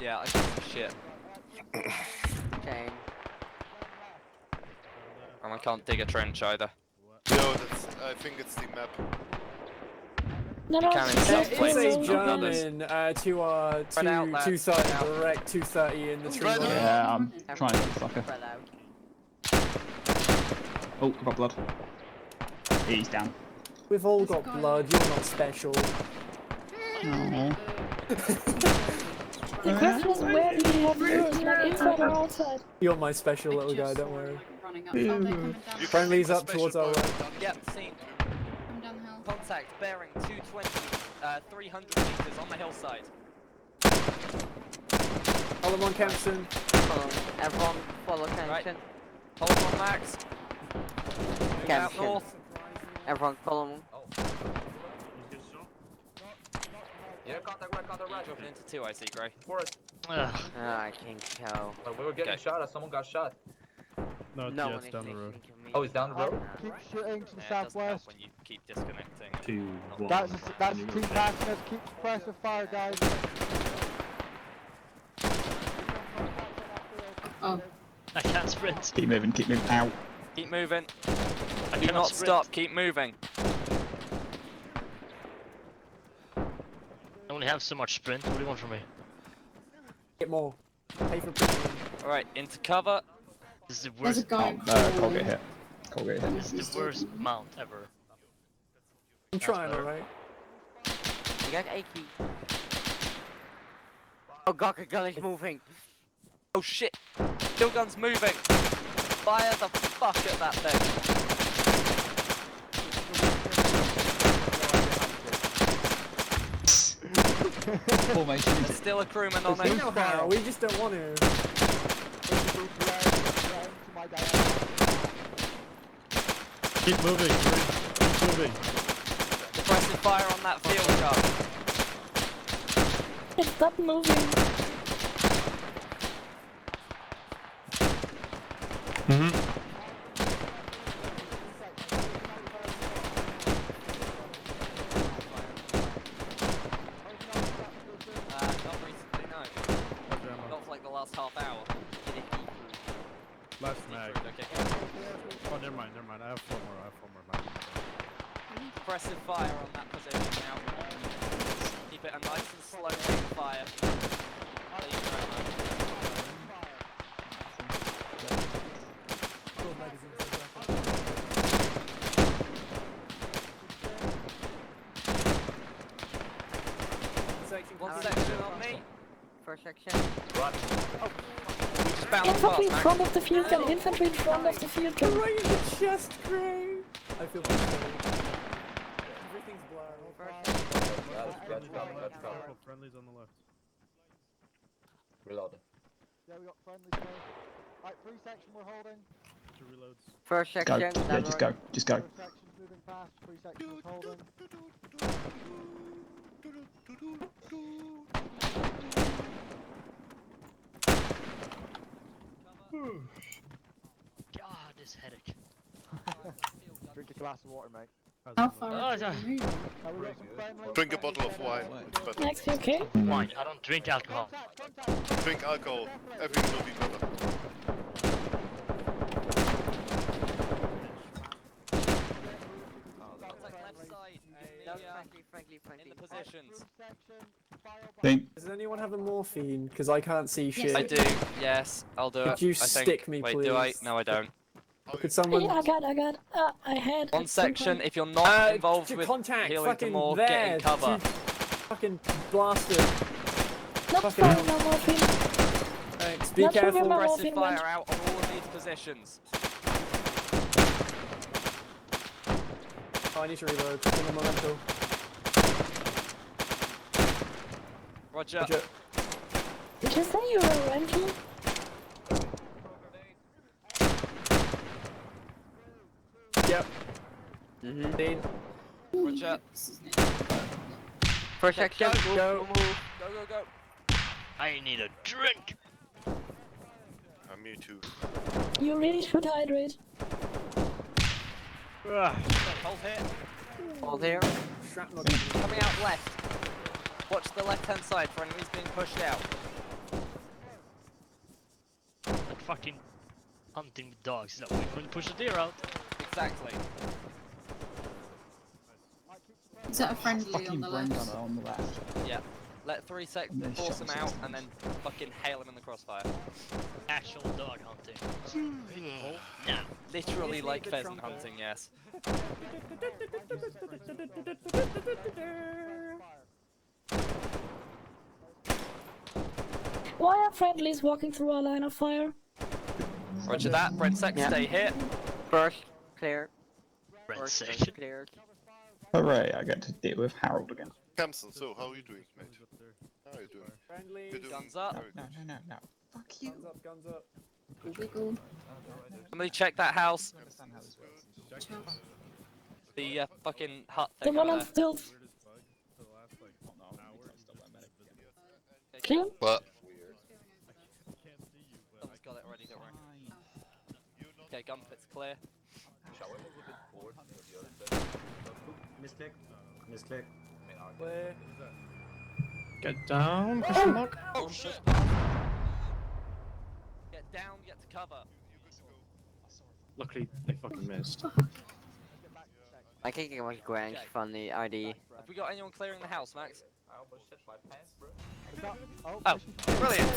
Yeah, I can see shit. Okay. And I can't dig a trench either. No, that's. I think it's the map. No, You no, can it's in not some It's places. a German to 230 direct 230 in the tree line. Yeah, I'm trying to fucker. Spread out. Oh, I got blood. He's down. We've all got blood, you're not special. No. The question is, where do you have yours? Like inside or outside? You're my special little guy, don't worry. Running up. Oh, they're coming down. Friendly's up towards our right. Yep, seen. Come down the hill. Contact bearing 220, 300 meters on the hillside. Follow him on Campson. Everyone follow Campson. Right. Hold on, Max. Move out Campson. north. Everyone follow him. Yeah, contact right. Dropping into 2, I see, Grey. Forest. I can't tell. We were getting shot at, someone got shot. No, No yeah, one it's is down the road. listening to me. Oh, he's down the road? Keep shooting to the Yeah, it doesn't help southwest. when you keep disconnecting. 2, 1. That's team passing us. Keep suppressive fire, guys. Oh. I can't sprint. Keep moving, keep moving. Ow. Keep moving. I Do cannot not sprint. stop, keep moving. I only have so much sprint. What do you want from me? Get more. Pay for premium. Alright, into cover. This is the There's a worst. guy. Colgate hit. Colgate hit. This is the worst mount ever. I'm trying, alright. You got achy. Oh god, the gun is moving. Oh shit! Kill gun's moving! Fire the fuck at that thing! Formation. There's still a crewman on We it. know how, we just don't want to. Keep moving, keep moving. Suppressive fire on that field gun. Stop moving. Not recently, no. Not for like the last half hour. Last mag. Okay. Oh, never mind. I have 4 more mag. Suppressive fire on that position now. Keep it a nice and slow rate of fire. Please, very much. One section on me. First section. Run. We just bounced Infantry in past, front of the field gun. Infantry in front of the field gun. Right in the chest, Gray. I feel bad. Everything's blurry. Let's go. Friendlies on the left. Reload. Yeah, we got friendly. Right, 3 section we're holding. 2 reloads. First Go. section. Yeah, just go. Just go. First section's moving fast. 3 sections holding. God, this headache. Drink a glass of water, mate. How far Oh, are yeah. we? Now we got some friendly. Drink a bottle of wine. It's better. Max, you okay? Wine. I don't drink alcohol. Drink alcohol. Everything will be better. Contact left side. In the positions. Does anyone have a morphine? Because I can't see shit. I do, yes, I'll do it. Could you I think. stick me, Wait, please? do I? No, I don't. Could someone... Yeah, I got. I had. One section, if you're not involved to with contact, healing to fucking more, there, get in cover. Fucking blasted. Not Fucking... fire, no morphine. Thanks, be Not careful. remember Aggressive morphine fire out on all of these positions. Oh, I need to reload. Give him a momentum. Roger. Roger. Did you say you were a rental? Yep. Dean. Roger. First section. Go. Go. I need a drink. Me too. You really should hydrate. Hold here. Hold here. Coming out left. Watch the left-hand side for enemies being pushed out. Like fucking hunting with dogs. Like, we're going to push the deer out. Exactly. Is that a friendly on the Brain left? gunner on the left. Yeah. Let 3 seconds And then force shot them out, him. and then fucking hail them in the crossfire. Actual dog hunting. Oh, no. Literally Just like leave the pheasant trunk hunting, yes. Why are friendlies walking through our line of fire? Roger that. Brensek, stay here. First clear. Brensek. Cleared. Hooray, I get to deal with Harold again. Camson, so how are you doing, mate? How are you doing? Friendly. You're doing Guns up. very No, good. no, no, no. Fuck you. Guns up, guns up. Wiggle. Somebody check that house. Understand how this works. The fucking hut The thing one over on there. stealth. Clear? What? Someone's got it already, don't worry. Okay, gun pit's clear. Misclick. Misclick. Clear. Get down, question mark. Oh shit! Get down, get to cover. Luckily, they fucking missed. I can get my Grank from the ID. Have we got anyone clearing the house, Max? I almost shit my pants, bro. Oh, brilliant!